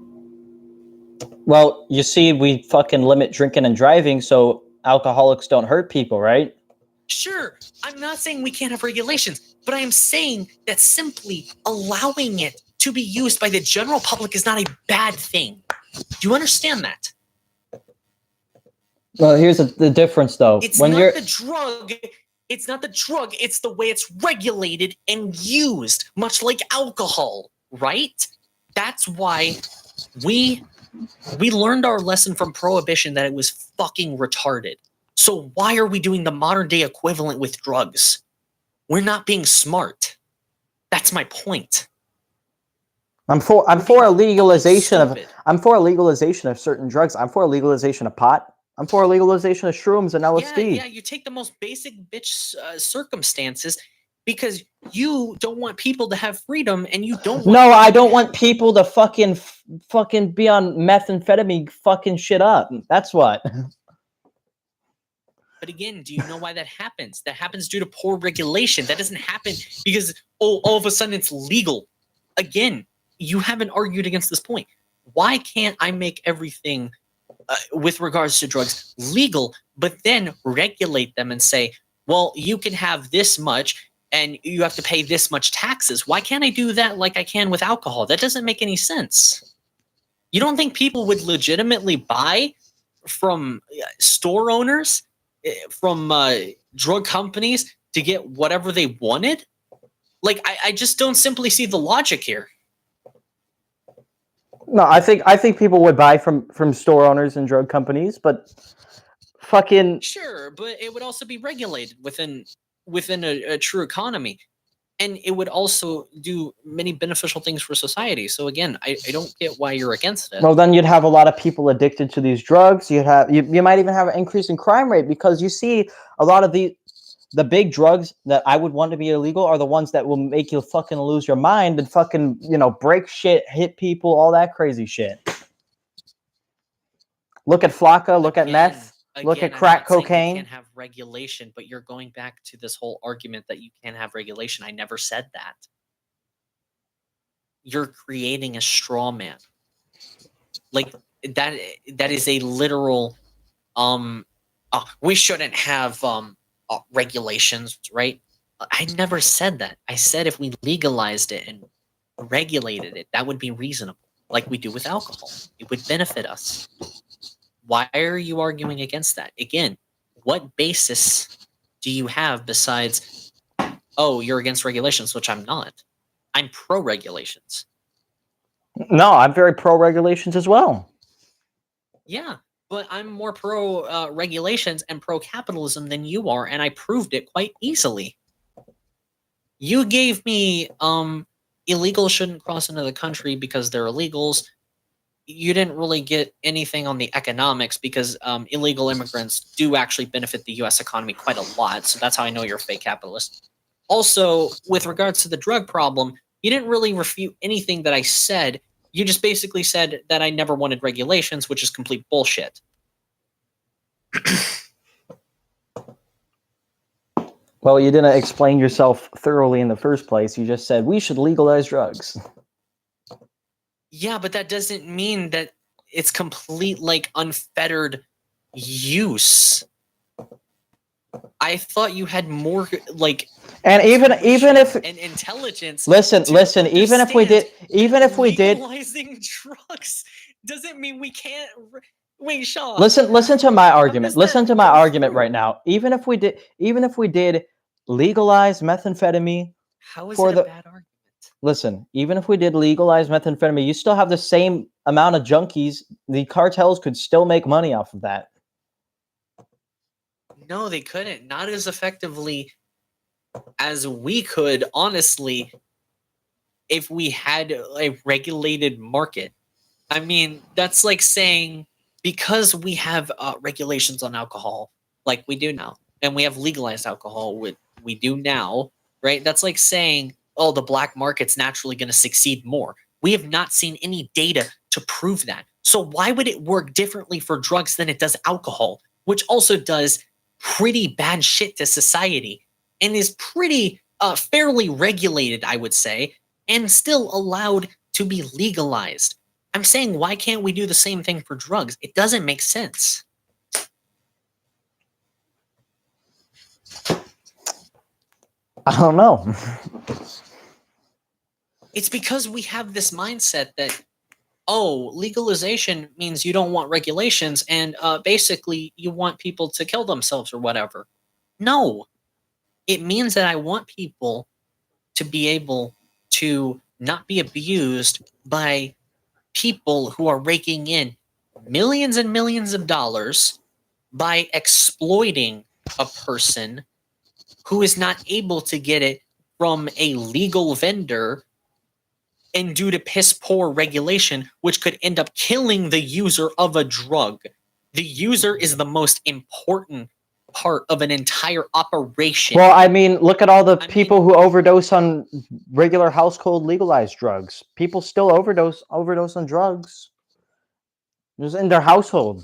Well, you see, we fucking limit drinking and driving so alcoholics don't hurt people, right? Sure, I'm not saying we can't have regulations, but I am saying that simply allowing it to be used by the general public is not a bad thing. Do you understand that? Well, here's the difference, though. It's not the drug. It's not the drug. It's the way it's regulated and used, much like alcohol, right? That's why we learned our lesson from prohibition that it was fucking retarded. So why are we doing the modern day equivalent with drugs? We're not being smart. That's my point. I'm for a legalization of certain drugs. I'm for a legalization of pot. I'm for a legalization of shrooms and LSD. Yeah, you take the most basic bitch circumstances because you don't want people to have freedom, and you don't. I don't want people to fucking be on methamphetamine, fucking shit up. That's what. But again, do you know why that happens? That happens due to poor regulation. That doesn't happen because all of a sudden it's legal. Again, you haven't argued against this point. Why can't I make everything with regards to drugs legal, but then regulate them and say, well, you can have this much and you have to pay this much taxes? Why can't I do that like I can with alcohol? That doesn't make any sense. You don't think people would legitimately buy from store owners, from drug companies to get whatever they wanted? Like, I just don't simply see the logic here. No, I think people would buy from store owners and drug companies, but fucking sure, but it would also be regulated within a true economy, and it would also do many beneficial things for society. So again, I don't get why you're against it. Well, then you'd have a lot of people addicted to these drugs. You might even have an increase in crime rate, because you see a lot of the big drugs that I would want to be illegal are the ones that will make you fucking lose your mind and fucking, break shit, hit people, all that crazy shit. Look at Flocka, look at meth, look at crack cocaine. You can't have regulation, but you're going back to this whole argument that you can't have regulation. I never said that. You're creating a straw man. Like that is a literal we shouldn't have regulations, right? I never said that. I said if we legalized it and regulated it, that would be reasonable, like we do with alcohol. It would benefit us. Why are you arguing against that? Again, what basis do you have besides, oh, you're against regulations, which I'm not. I'm pro regulations. No, I'm very pro regulations as well. Yeah, but I'm more pro regulations and pro capitalism than you are, and I proved it quite easily. You gave me illegals shouldn't cross into the country because they're illegals. You didn't really get anything on the economics because illegal immigrants do actually benefit the U.S. economy quite a lot. So that's how I know you're a fake capitalist. Also, with regards to the drug problem, you didn't really refute anything that I said. You just basically said that I never wanted regulations, which is complete bullshit. Well, you didn't explain yourself thoroughly in the first place. You just said we should legalize drugs. Yeah, but that doesn't mean that it's complete, like, unfettered use. I thought you had more, like, and even if and intelligence. Listen, even if we did, legalizing drugs doesn't mean we can't. Wait, Sean. Listen to my argument. does Listen that to my go argument through? right now. Even if we did legalize methamphetamine How is for it a the bad argument? Listen, even if we did legalize methamphetamine, you still have the same amount of junkies. The cartels could still make money off of that. No, they couldn't. Not as effectively as we could, honestly, if we had a regulated market. I mean, that's like saying because we have regulations on alcohol, like we do now, and we have legalized alcohol, we do now, right? That's like saying, oh, the black market's naturally going to succeed more. We have not seen any data to prove that. So why would it work differently for drugs than it does alcohol, which also does pretty bad shit to society and is pretty fairly regulated, I would say, and still allowed to be legalized? I'm saying, why can't we do the same thing for drugs? It doesn't make sense. I don't know. It's because we have this mindset that, oh, legalization means you don't want regulations and basically you want people to kill themselves or whatever. No, it means that I want people to be able to not be abused by people who are raking in millions and millions of dollars by exploiting a person who is not able to get it from a legal vendor and due to piss poor regulation, which could end up killing the user of a drug. The user is the most important part of an entire operation. Well, I mean, look at all the people who overdose on regular household legalized drugs. People still overdose on drugs. Just in their household.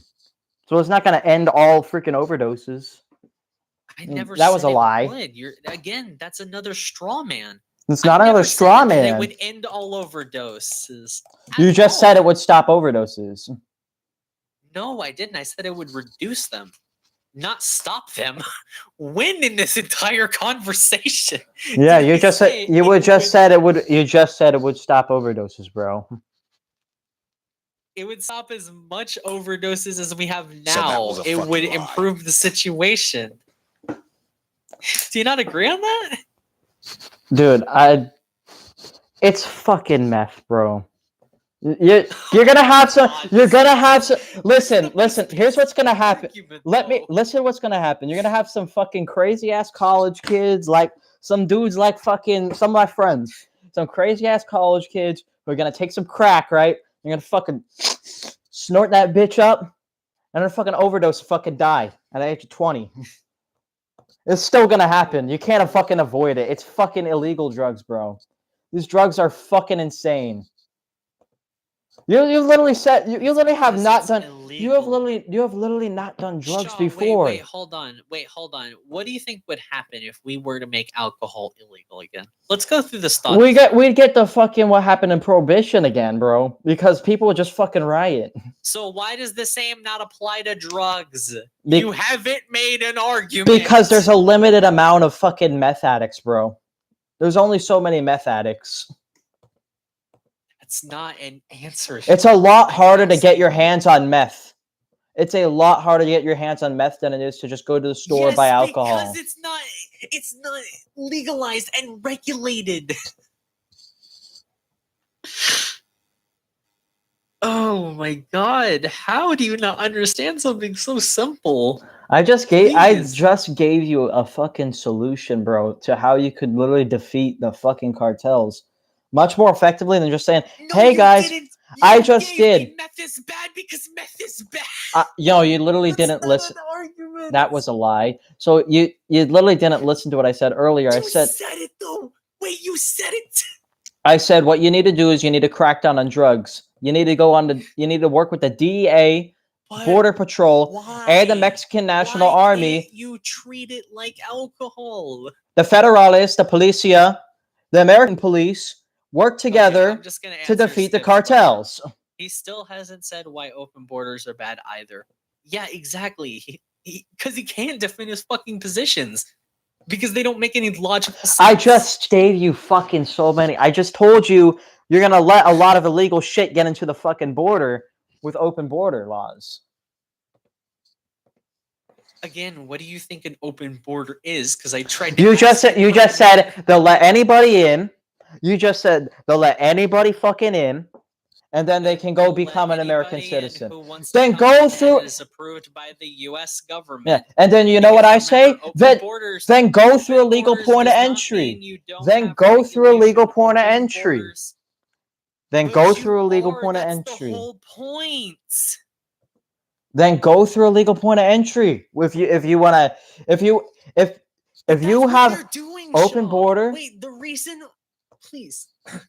So it's not going to end all freaking overdoses. I never that said was a it lie. would. Again, that's another straw man. It's not another straw man. It would end all overdoses. You just said it would stop overdoses. No, I didn't. I said it would reduce them, not stop them. When in this entire conversation? Yeah, you just said it would stop overdoses, bro. It would stop as much overdoses as we have now. It would improve the situation. Do you not agree on that? Dude, it's fucking meth, bro. You're gonna have some. You're gonna have some. Listen. Here's what's gonna happen. Listen. What's gonna happen? You're gonna have some fucking crazy ass college kids, like some dudes, like fucking some of my friends, some crazy ass college kids who are gonna take some crack, right? You're gonna fucking snort that bitch up, and then fucking overdose, fucking die at the age of 20. It's still gonna happen. You can't fucking avoid it. It's fucking illegal drugs, bro. These drugs are fucking insane. You literally said you literally have Because not it's done. illegal. You have literally not done drugs Shaw, before. wait, hold on. What do you think would happen if we were to make alcohol illegal again? Let's go through this thought. We'd get the fucking what happened in Prohibition again, bro. Because people would just fucking riot. So why does the same not apply to drugs? Be- You haven't made an argument. Because there's a limited amount of fucking meth addicts, bro. There's only so many meth addicts. That's not an answer. It's a lot harder to get your hands on meth. It's a lot harder to get your hands on meth than it is to just go to the store and buy alcohol. Because it's not legalized and regulated. Oh my god, how do you not understand something so simple? I just gave you a fucking solution, bro, to how you could literally defeat the fucking cartels much more effectively than just saying, "Hey guys, I just did." Meth is bad because meth is bad. You literally didn't listen. That was a lie. So you literally didn't listen to what I said earlier. You said it though. Wait, you said it. I said what you need to do is you need to crack down on drugs. You need to work with the DEA, Border Patrol, and the Mexican National Army. You treat it like alcohol. The Federales, the Policia, the American police work together to defeat the cartels. He still hasn't said why open borders are bad either. Yeah, exactly. Because he can't defend his fucking positions. Because they don't make any logical sense. I just gave you fucking so many. I just told you you're going to let a lot of illegal shit get into the fucking border with open border laws. Again, what do you think an open border is? Because I tried to You just said they'll let anybody in. You just said they'll let anybody fucking in. And then they can go become an American citizen. Then go through. Is approved by the U.S. government. Yeah, and then you know what I say? Then go through a legal point of entry. Then go through a legal point of entry. Then go through a legal point of entry. The whole point. Then go through a legal point of entry. If you have open border. Wait,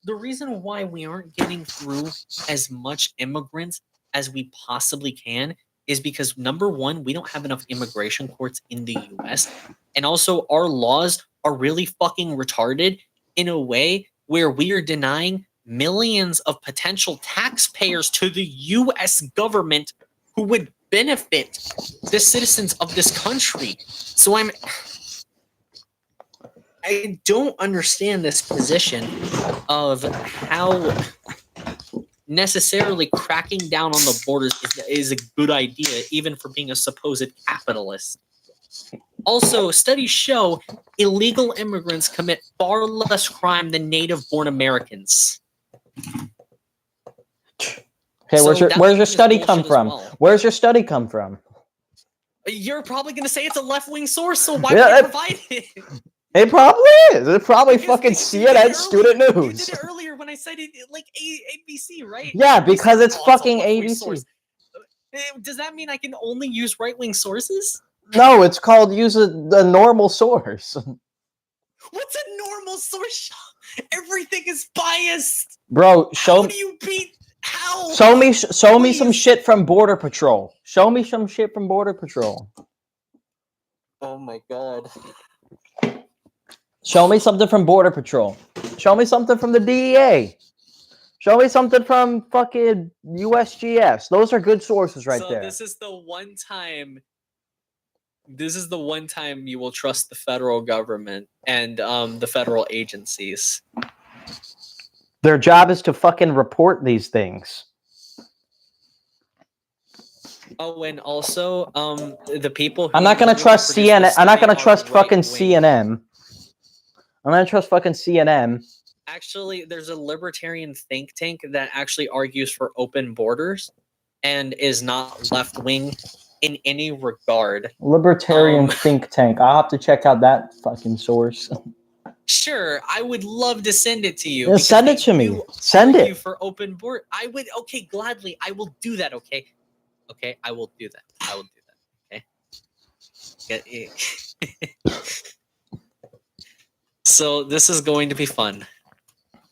the reason why we aren't getting through as much immigrants as we possibly can is because, number one, we don't have enough immigration courts in the US. And also, our laws are really fucking retarded in a way where we are denying millions of potential taxpayers to the US government who would benefit the citizens of this country. So I don't understand this position of how necessarily cracking down on the borders is a good idea, even for being a supposed capitalist. Also, studies show illegal immigrants commit far less crime than native-born Americans. Okay, where's your study come from? Where's your study come from? You're probably going to say it's a left-wing source, so why would you provide it? It probably is. It's probably fucking CNN Student News. You did it earlier when I said it like ABC, right? Yeah, because it's fucking ABC. Does that mean I can only use right-wing sources? No, it's called use a normal source. What's a normal source? Everything is biased. Bro, How do you beat? How? Show me some shit from Border Patrol. Show me some shit from Border Patrol. Oh my god. Show me something from Border Patrol. Show me something from the DEA. Show me something from fucking USGS. Those are good sources right there. This is the one time you will trust the federal government and the federal agencies. Their job is to fucking report these things. Oh, and also, the people who I'm not gonna trust CNN. I'm not gonna trust fucking CNN. I'm gonna trust fucking CNN. Actually, there's a libertarian think tank that actually argues for open borders and is not left-wing in any regard. Libertarian think tank. I'll have to check out that fucking source. Sure, I would love to send it to you. Yeah, send it to me. Send it. For open board. I would, okay, gladly. I will do that, okay? Okay, I will do that. I will do that, okay? So this is going to be fun.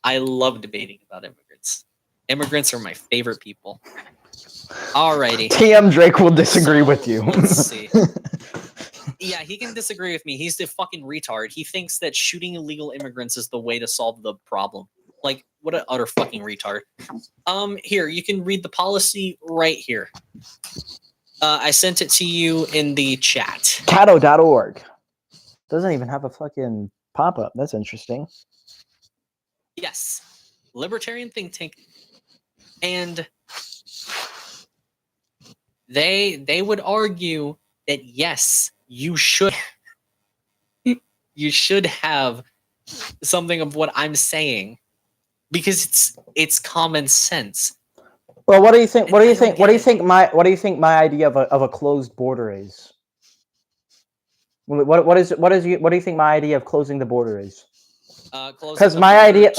I love debating about immigrants. Immigrants are my favorite people. Alrighty. TM Drake will disagree with you. Let's see. Yeah, he can disagree with me. He's the fucking retard. He thinks that shooting illegal immigrants is the way to solve the problem. Like, what an utter fucking retard. Here, you can read the policy right here. I sent it to you in the chat. Cato.org. Doesn't even have a fucking pop-up. That's interesting. Yes. Libertarian think tank. And they would argue that yes, you should have something of what I'm saying because it's common sense. Well, what do you think? What do you think? What do you think? What do you think my idea of a closed border is? What do you think my idea of closing the border is? Because my idea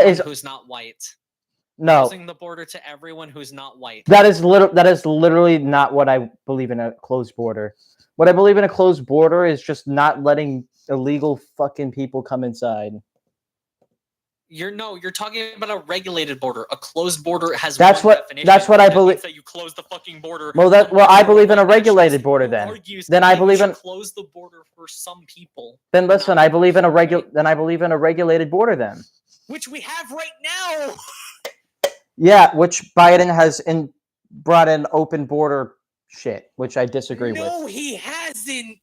is who's not white. No. Closing the border to everyone who's not white. That is literally not what I believe in a closed border. What I believe in a closed border is just not letting illegal fucking people come inside. You're talking about a regulated border. A closed border has that's one what definition. that's what I believe. That you close the fucking border. Well, I believe in a regulated border. Then I believe in close the border for some people. Then listen, I believe in a regulated border. Then which we have right now. Yeah, which Biden has brought in open border shit, which I disagree with. No, he hasn't.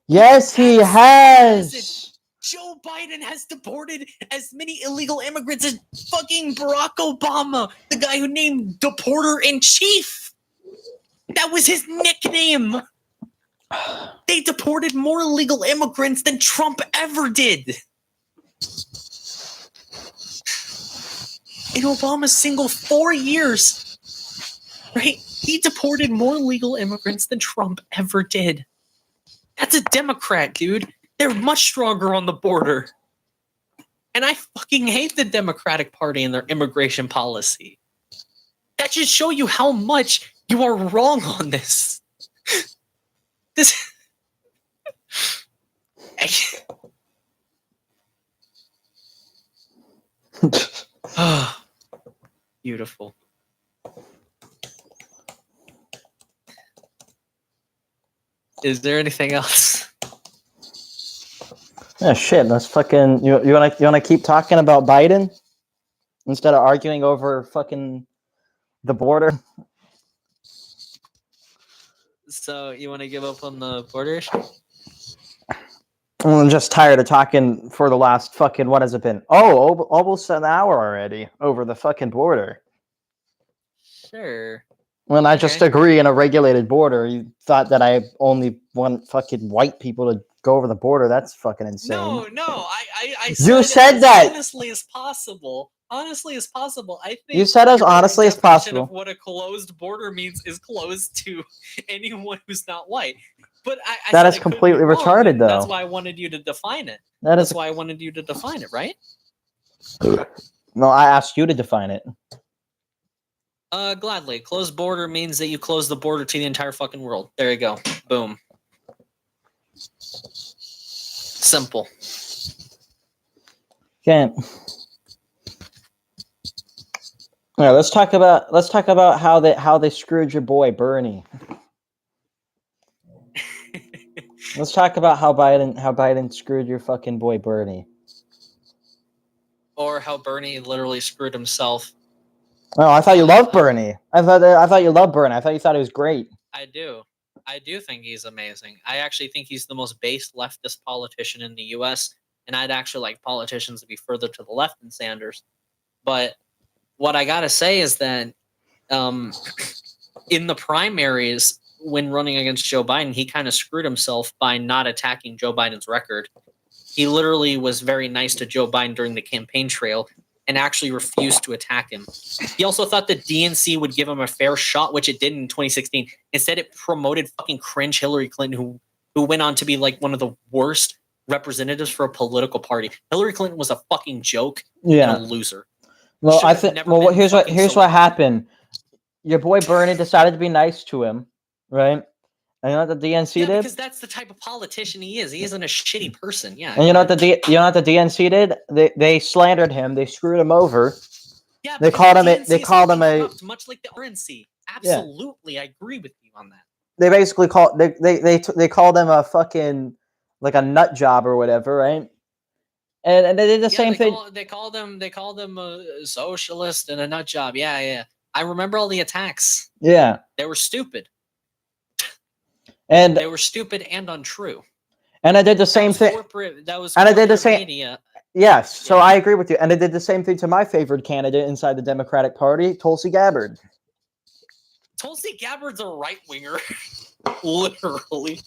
Yes, he has. Joe Biden has deported as many illegal immigrants as fucking Barack Obama, the guy who named Deporter-in-Chief. That was his nickname. They deported more illegal immigrants than Trump ever did. In Obama's single 4 years, right? He deported more illegal immigrants than Trump ever did. That's a Democrat, dude. They're much stronger on the border. And I fucking hate the Democratic Party and their immigration policy. That should show you how much you are wrong on this. This... Beautiful. Is there anything else? Yeah, shit. Let's fucking you wanna keep talking about Biden instead of arguing over fucking the border. So you want to give up on the border issue? I'm just tired of talking for the last fucking, what has it been? Oh, almost an hour already over the fucking border. Sure. When I just agree in a regulated border, you thought that I only want fucking white people to go over the border. That's fucking insane. No, I you said that honestly as possible. Honestly as possible. I think you said as honestly as possible. Of what a closed border means is closed to anyone who's not white. But that is completely retarded, though. That's why I wanted you to define it. That's why I wanted you to define it, right? No, I asked you to define it. Gladly. Closed border means that you close the border to the entire fucking world. There you go. Boom. Simple. Okay. Yeah, let's talk about how they screwed your boy Bernie. Let's talk about how Biden screwed your fucking boy Bernie. Or how Bernie literally screwed himself. Oh, I thought you loved Bernie. I thought you loved Bernie. I thought you thought he was great. I do. I do think he's amazing. I actually think he's the most base leftist politician in the U.S., and I'd actually like politicians to be further to the left than Sanders. But what I gotta say is that in the primaries, when running against Joe Biden, he kind of screwed himself by not attacking Joe Biden's record. He literally was very nice to Joe Biden during the campaign trail and actually refused to attack him. He also thought the DNC would give him a fair shot, which it didn't in 2016. Instead, it promoted fucking cringe Hillary Clinton, who went on to be like one of the worst representatives for a political party. Hillary Clinton was a fucking joke and a loser. Well, I think. Well, here's what happened. Your boy Bernie decided to be nice to him, right? And you know what the DNC did? Because that's the type of politician he is. He isn't a shitty person. Yeah. And you know what the DNC did? They slandered him. They screwed him over, Yeah, They because called the him. DNC They is called him fucking a. corrupt, much like the RNC. Absolutely, I agree with you on that. They basically called. They called him a fucking like a nut job or whatever, right? And they did the same thing. They called him a socialist and a nut job. Yeah, yeah. I remember all the attacks. Yeah, They were stupid. and They were stupid and untrue. I did the same thing. That was And I did the same. media. Yes, so Yeah. I agree with you. And they did the same thing to my favorite candidate inside the Democratic Party, Tulsi Gabbard. Tulsi Gabbard's a right winger. Literally.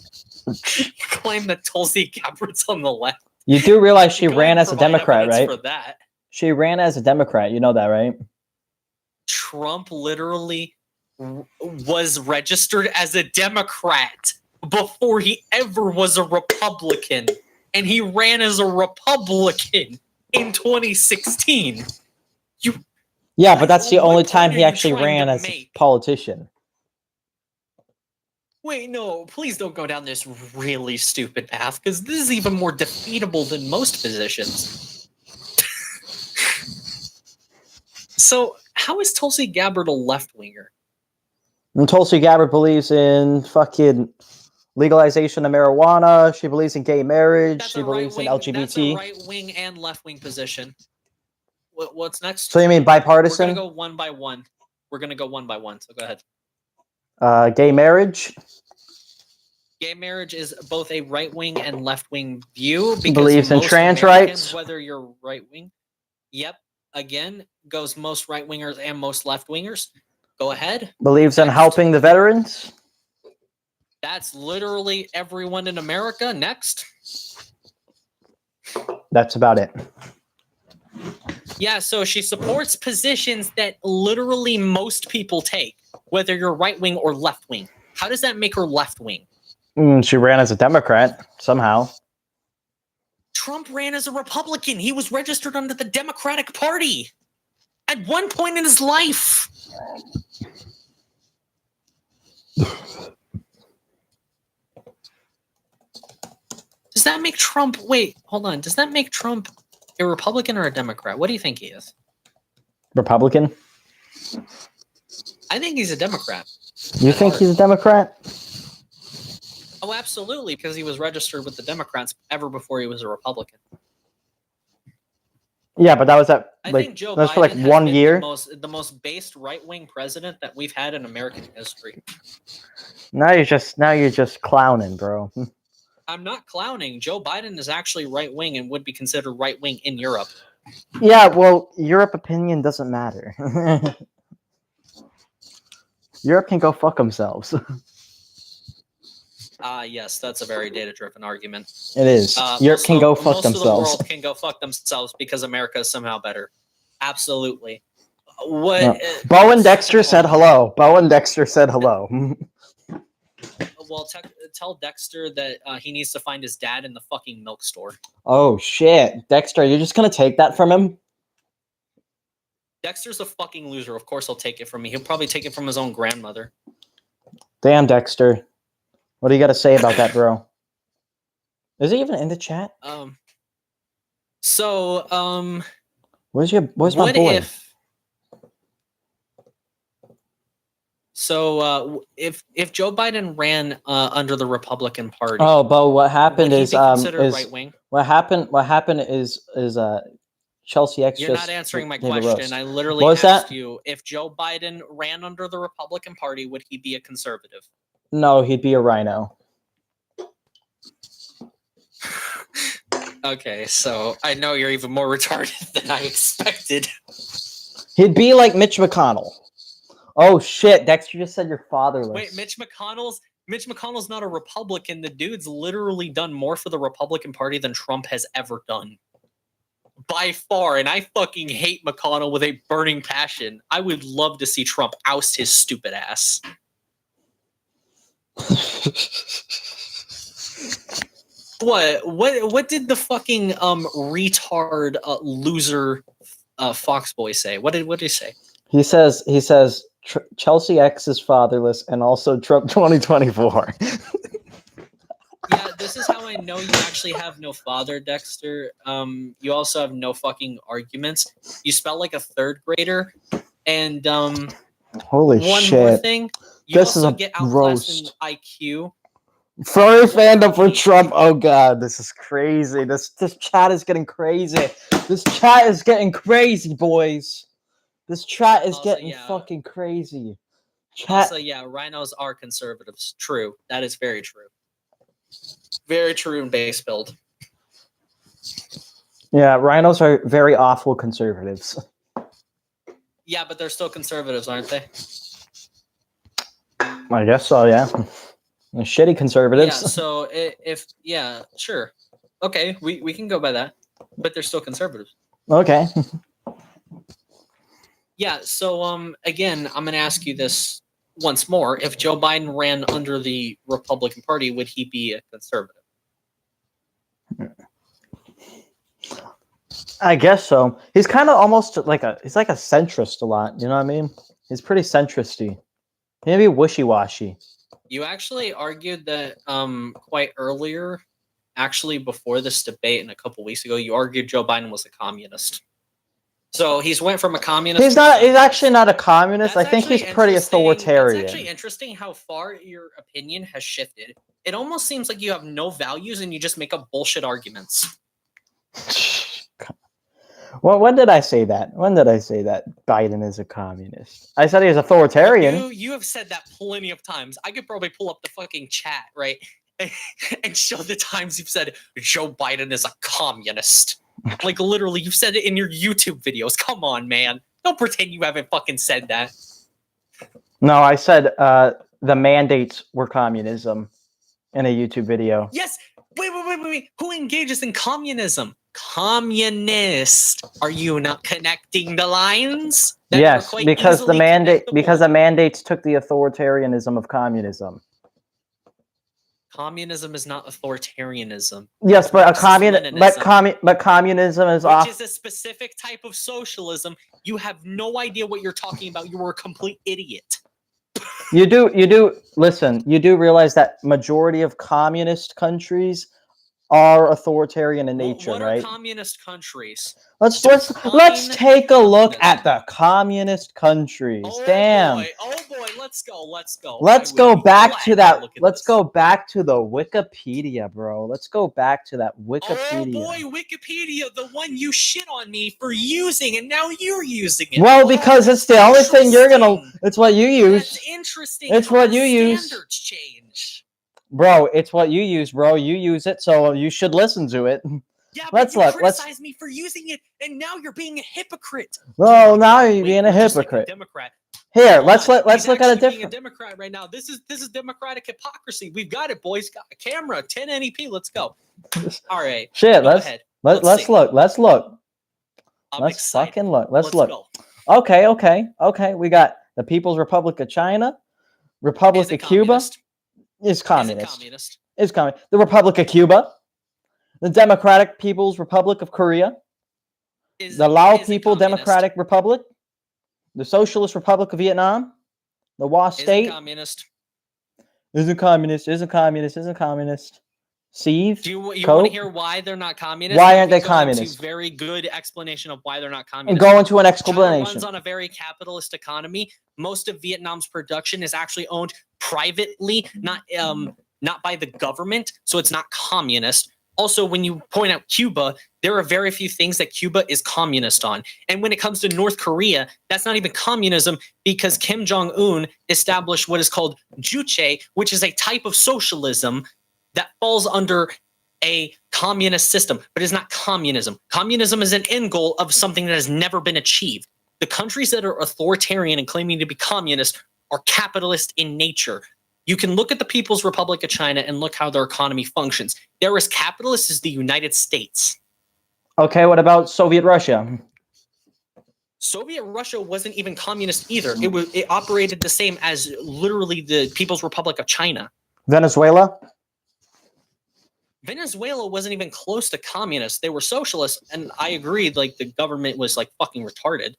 Claim that Tulsi Gabbard's on the left. You do realize she Go ahead ran and as a provide Democrat, evidence right? For that. She ran as a Democrat. You know that, right? Trump literally was registered as a Democrat before he ever was a Republican. And he ran as a Republican in 2016. Yeah, but that's the What only point time are he you actually trying ran to as a make? politician. Wait, no, please don't go down this really stupid path, because this is even more defeatable than most positions. So, how is Tulsi Gabbard a left-winger? And Tulsi Gabbard believes in fucking legalization of marijuana. She believes in gay marriage. She believes in LGBT. That's a right-wing and left-wing position. What's next? So you mean bipartisan? We're going to go one by one. So go ahead. Gay marriage. Gay marriage is both a right-wing and left-wing view. She believes in trans rights. Whether you're right-wing. Yep. Again, goes most right-wingers and most left-wingers. Go ahead. Believes in helping the veterans. That's literally everyone in America. Next. That's about it. Yeah, so she supports positions that literally most people take, whether you're right-wing or left-wing. How does that make her left-wing? She ran as a Democrat somehow. Trump ran as a Republican. He was registered under the Democratic Party at one point in his life. Does that make Trump... Wait, hold on. Does that make Trump a Republican or a Democrat? What do you think he is? Republican. I think he's a Democrat. You think he's a Democrat? Oh, absolutely, because he was registered with the Democrats ever before he was a Republican. Yeah, but that was at I like think Joe that's Biden for like has 1 been year. the most based right-wing president that we've had in American history. Now you're just clowning, bro. I'm not clowning. Joe Biden is actually right-wing and would be considered right-wing in Europe. Yeah, well, Europe opinion doesn't matter. Europe can go fuck themselves. Yes, that's a very data-driven argument. It is. Europe can go fuck most themselves. Of the world can go fuck themselves because America is somehow better. Absolutely. What? Bowen Dexter said hello. Bowen Dexter said hello. Well, tell Dexter that he needs to find his dad in the fucking milk store. Oh shit, Dexter, you're just gonna take that from him? Dexter's a fucking loser. Of course, he'll take it from me. He'll probably take it from his own grandmother. Damn, Dexter. What do you got to say about that, bro? Is he even in the chat? Where's my boy? If Joe Biden ran under the Republican Party, oh, Bo, what happened is right-wing? What happened is Chelsea X. You're not answering my gave a question. roast. I literally What was asked that? you if Joe Biden ran under the Republican Party, would he be a conservative? No, he'd be a rhino. Okay, so I know you're even more retarded than I expected. He'd be like Mitch McConnell. Oh shit, Dexter just said you're fatherless. Wait, Mitch McConnell's not a Republican. The dude's literally done more for the Republican Party than Trump has ever done. By far, and I fucking hate McConnell with a burning passion. I would love to see Trump oust his stupid ass. What did the fucking retard loser Fox boy say? What did he say? He says Chelsea X is fatherless and also Trump 2024. Yeah, this is how I know you actually have no father, Dexter. You also have no fucking arguments. You spell like a third grader, and Holy one shit! more thing, you This is also a get outclassed in roast. IQ. Furry What fandom for company- Trump. Oh god, this is crazy. This chat is getting crazy. This chat is getting crazy, boys. This chat is Also, getting yeah. fucking crazy. Chat. Also, yeah, rhinos are conservatives. True, that is very true. Very true and base build. Yeah, rhinos are very awful conservatives. Yeah, but they're still conservatives, aren't they? I guess so. Yeah, they're shitty conservatives. Yeah. So if yeah, sure, okay, we can go by that, but they're still conservatives. Okay. Yeah. So again, I'm gonna ask you this once more: if Joe Biden ran under the Republican Party, would he be a conservative? I guess so. He's kind of almost like he's like a centrist a lot. You know what I mean? He's pretty centristy. Maybe wishy-washy. You actually argued that quite earlier, actually before this debate and a couple weeks ago, you argued Joe Biden was a communist. So he's went from a communist. He's not. He's actually not a communist. I think he's pretty authoritarian. That's actually interesting how far your opinion has shifted. It almost seems like you have no values and you just make up bullshit arguments. Well, when did I say that? When did I say that Biden is a communist? I said he was authoritarian. You have said that plenty of times. I could probably pull up the fucking chat, right? And show the times you've said Joe Biden is a communist. Like literally, you've said it in your YouTube videos. Come on, man. Don't pretend you haven't fucking said that. No, I said the mandates were communism in a YouTube video. Yes. Wait. Who engages in communism? Communist. Are you not connecting the lines? Yes, because the mandates took the authoritarianism of communism. Communism is not authoritarianism. Yes, but communism is which is a specific type of socialism. You have no idea what you're talking about. You were a complete idiot. You do listen, you do realize that majority of communist countries are authoritarian in nature, what right? Are communist countries? Let's take a look at the communist countries. Damn. Oh boy, let's go. Let's go back to that. Let's go back to the Wikipedia, bro. Let's go back to that Wikipedia. Oh boy, Wikipedia, the one you shit on me for using, and now you're using it. Well, because it's the only thing you're gonna. It's what you use. That's interesting. It's what you use. Standards change. Bro, it's what you use, bro. You use it, so you should listen to it. Yeah, but you criticize me for using it, and now you're being a hypocrite. Oh, now you're being a hypocrite. Like a Democrat. Here, let's look at a different. Being a Democrat right now. This is democratic hypocrisy. We've got it, boys. Got a camera, 1080p. Let's go. All right. Shit. Let's look. Let's look. Let's fucking look. Let's look. Go. Okay. We got the People's Republic of China, Republic of Cuba. Is communist. Is communist. The Republic of Cuba, the Democratic People's Republic of Korea, the Lao People Democratic Republic, the Socialist Republic of Vietnam, the Hoa State. Isn't communist. Steve? Do you want to hear why they're not communist? Why aren't they communist? Very good explanation of why they're not communist. And go into an explanation. China runs on a very capitalist economy. Most of Vietnam's production is actually owned privately, not by the government, so it's not communist. Also, when you point out Cuba, there are very few things that Cuba is communist on. And when it comes to North Korea, that's not even communism because Kim Jong-un established what is called Juche, which is a type of socialism that falls under a communist system, but is not communism. Communism is an end goal of something that has never been achieved. The countries that are authoritarian and claiming to be communist are capitalist in nature. You can look at the People's Republic of China and look how their economy functions. They're as capitalist as the United States. Okay, what about Soviet Russia? Soviet Russia wasn't even communist either. It operated the same as literally the People's Republic of China. Venezuela? Venezuela wasn't even close to communist. They were socialist, and I agreed, like, the government was, like, fucking retarded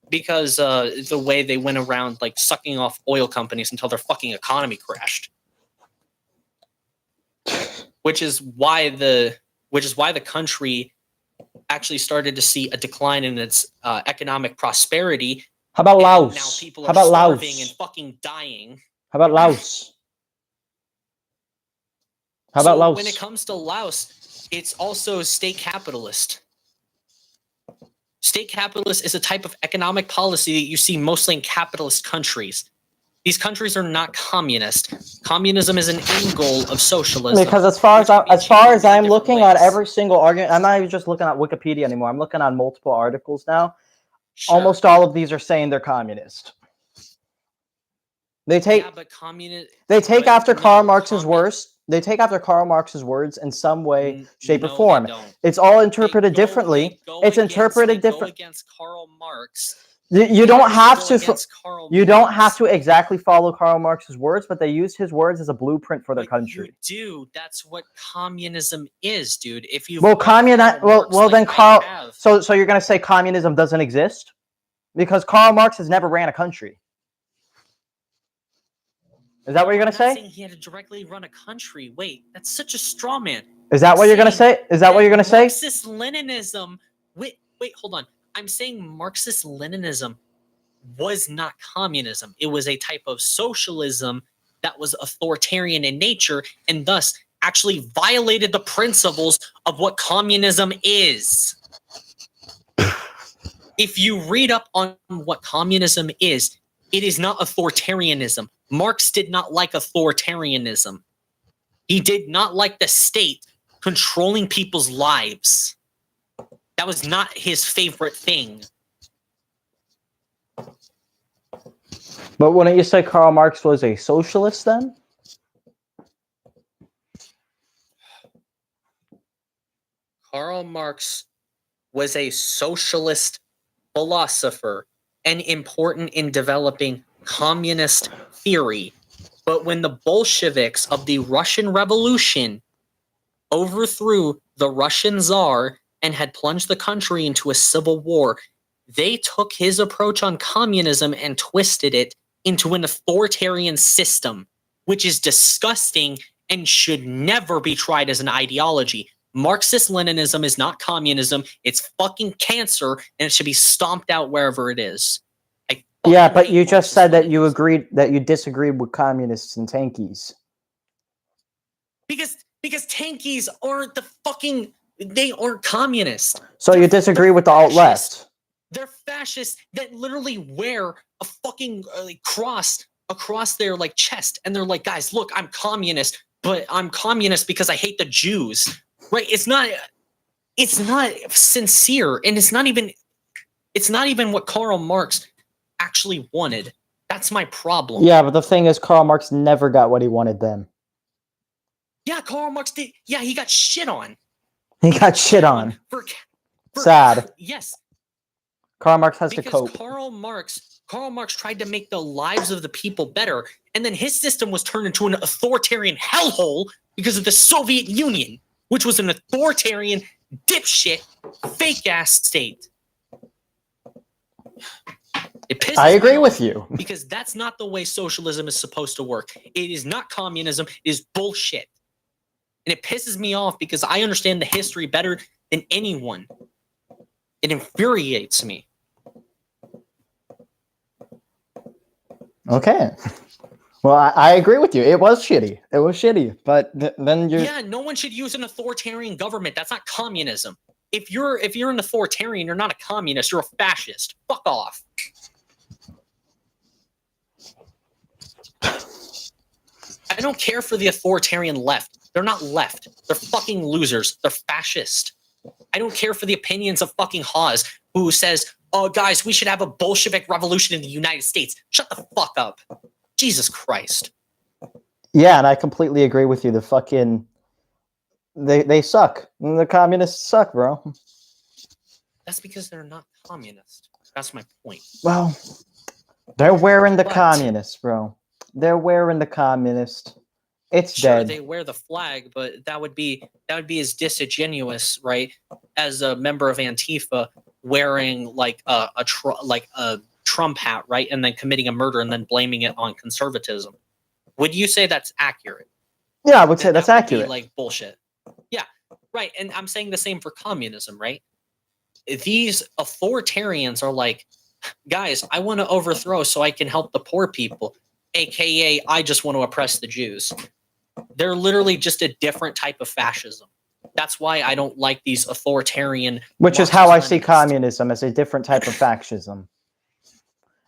because the way they went around, like, sucking off oil companies until their fucking economy crashed. which is why the country actually started to see a decline in its economic prosperity. How about And Laos? now people How are about starving Laos? and fucking dying. How about Laos? How about Laos? When it comes to Laos, it's also state capitalist. State capitalist is a type of economic policy that you see mostly in capitalist countries. These countries are not communist. Communism is an end goal of socialism. Because as far as I'm looking at every single argument, I'm not even just looking at Wikipedia anymore. I'm looking at multiple articles now. Sure. Almost all of these are saying they're communist. They take after Karl Marx's words. They take after Karl Marx's words in some way, shape, or form. It's all interpreted differently. It's interpreted different. Against Karl Marx. You don't have to. You don't have to exactly follow Karl Marx's words, but they use his words as a blueprint for their country. You do. That's what communism is, dude. If you So you're gonna say communism doesn't exist because Karl Marx has never ran a country. Is that what you're gonna say? Saying he had to directly run a country. Wait, that's such a straw man. Is that what you're gonna say? Is that what you're gonna say? Marxist-Leninism. Wait, hold on. I'm saying Marxist-Leninism was not communism. It was a type of socialism that was authoritarian in nature and thus actually violated the principles of what communism is. If you read up on what communism is, it is not authoritarianism. Marx did not like authoritarianism. He did not like the state controlling people's lives. That was not his favorite thing. But wouldn't you say Karl Marx was a socialist then? Karl Marx was a socialist philosopher and important in developing communist theory. But when the Bolsheviks of the Russian Revolution overthrew the Russian Tsar and had plunged the country into a civil war, they took his approach on communism and twisted it into an authoritarian system, which is disgusting and should never be tried as an ideology. Marxist-Leninism is not communism. It's fucking cancer, and it should be stomped out wherever it is. Yeah, but you just said that you disagreed with communists and tankies. Because tankies aren't they aren't communist. So you disagree with the alt-left. They're fascists that literally wear a fucking cross across their chest, and they're like, guys, look, I'm communist, but I'm communist because I hate the Jews. Right? It's not sincere, and it's not even what Karl Marx actually wanted. That's my problem. Yeah, but the thing is, Karl Marx never got what he wanted then. Yeah, Karl Marx did. Yeah, he got shit on. He got shit on. Sad. Yes. Karl Marx has to cope. Karl Marx tried to make the lives of the people better, and then his system was turned into an authoritarian hellhole because of the Soviet Union, which was an authoritarian, dipshit, fake-ass state. I agree with you. Because that's not the way socialism is supposed to work. It is not communism. It is bullshit. And it pisses me off because I understand the history better than anyone. It infuriates me. Okay. Well, I agree with you. It was shitty. It was shitty. But then you're... Yeah, no one should use an authoritarian government. That's not communism. If you're an authoritarian, you're not a communist. You're a fascist. Fuck off. I don't care for the authoritarian left. They're not left. They're fucking losers. They're fascist. I don't care for the opinions of fucking Hawes, who says, oh, guys, we should have a Bolshevik revolution in the United States. Shut the fuck up. Jesus Christ. Yeah, and I completely agree with you. The fucking... They suck. The communists suck, bro. That's because they're not communist. That's my point. Well, they're wearing the communist, bro. They're wearing the communist. It's sure, dead. They wear the flag, but that would be as disingenuous, right? As a member of Antifa wearing a Trump hat, right, and then committing a murder and then blaming it on conservatism. Would you say that's accurate? Yeah, I would say then that's that would be, accurate. like, bullshit. Yeah, right. And I'm saying the same for communism, right? These authoritarians are like, guys, I want to overthrow so I can help the poor people, aka I just want to oppress the Jews. They're literally just a different type of fascism. That's why I don't like these authoritarian. Which is how I see Marxist-Leninists. communism, as a different type of fascism.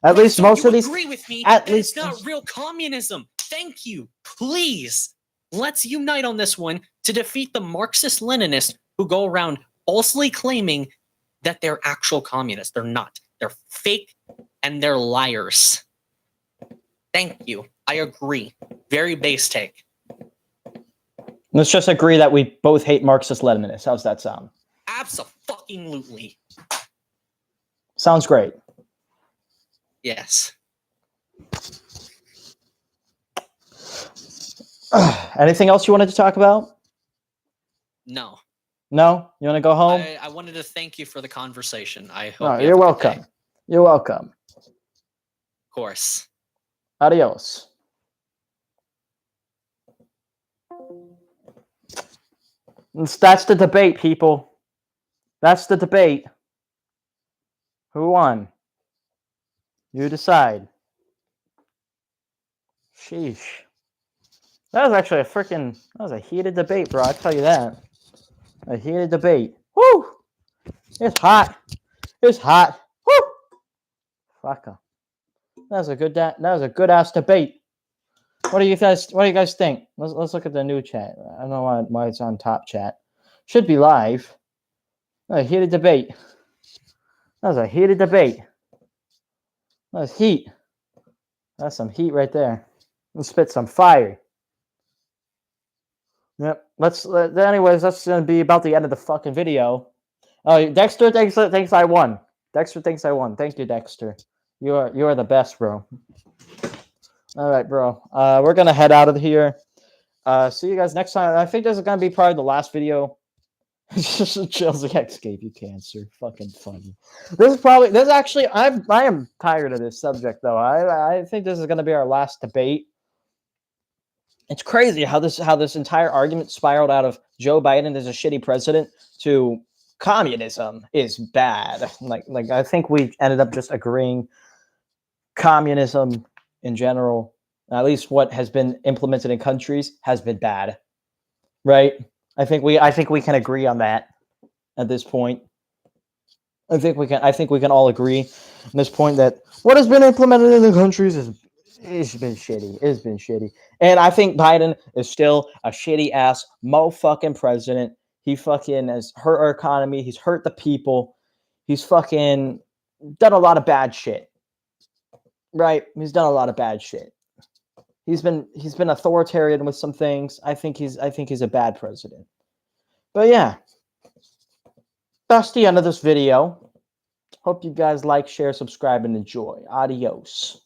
At Right, least so most you of these. agree with me At that least it's not real communism. Thank you. Please, let's unite on this one to defeat the Marxist-Leninists who go around falsely claiming that they're actual communists. They're not. They're fake and they're liars. Thank you. I agree. Very base take. let's just agree that we both hate Marxist-Leninists. How's that sound? Abso-fucking-lutely. Sounds great. Yes. Anything else you wanted to talk about? No. No? You want to go home? I wanted to thank you for the conversation. I hope No, you you're have a good day. welcome. You're welcome. Of course. Adios. That's the debate, people. That's the debate. Who won? You decide. Sheesh. That was actually that was a heated debate, bro. I'll tell you that. A heated debate. Woo! It's hot. It's hot. Woo! Fucker. That was a good ass debate. What do you guys think? Let's look at the new chat. I don't know why it's on top chat. Should be live. A heated debate. That was a heated debate. That was heat. That's some heat right there. Let's spit some fire. Yep. Anyways, that's gonna be about the end of the fucking video. Oh, Dexter thinks I won. Dexter thinks I won. Thank you, Dexter. You are the best, bro. All right, bro. We're gonna head out of here. See you guys next time. I think this is gonna be probably the last video. Chills escape you cancer. Fucking funny. I am tired of this subject though. I think this is gonna be our last debate. It's crazy how this entire argument spiraled out of Joe Biden as a shitty president to communism is bad. Like I think we ended up just agreeing communism in general, at least what has been implemented in countries, has been bad. Right? I think we can agree on that at this point. I think we can all agree at this point that what has been implemented in the countries it's been shitty. It's been shitty. And I think Biden is still a shitty ass motherfucking president. He fucking has hurt our economy. He's hurt the people. He's fucking done a lot of bad shit. Right? He's done a lot of bad shit. He's been authoritarian with some things. I think he's a bad president. But yeah. That's the end of this video. Hope you guys like, share, subscribe, and enjoy. Adios.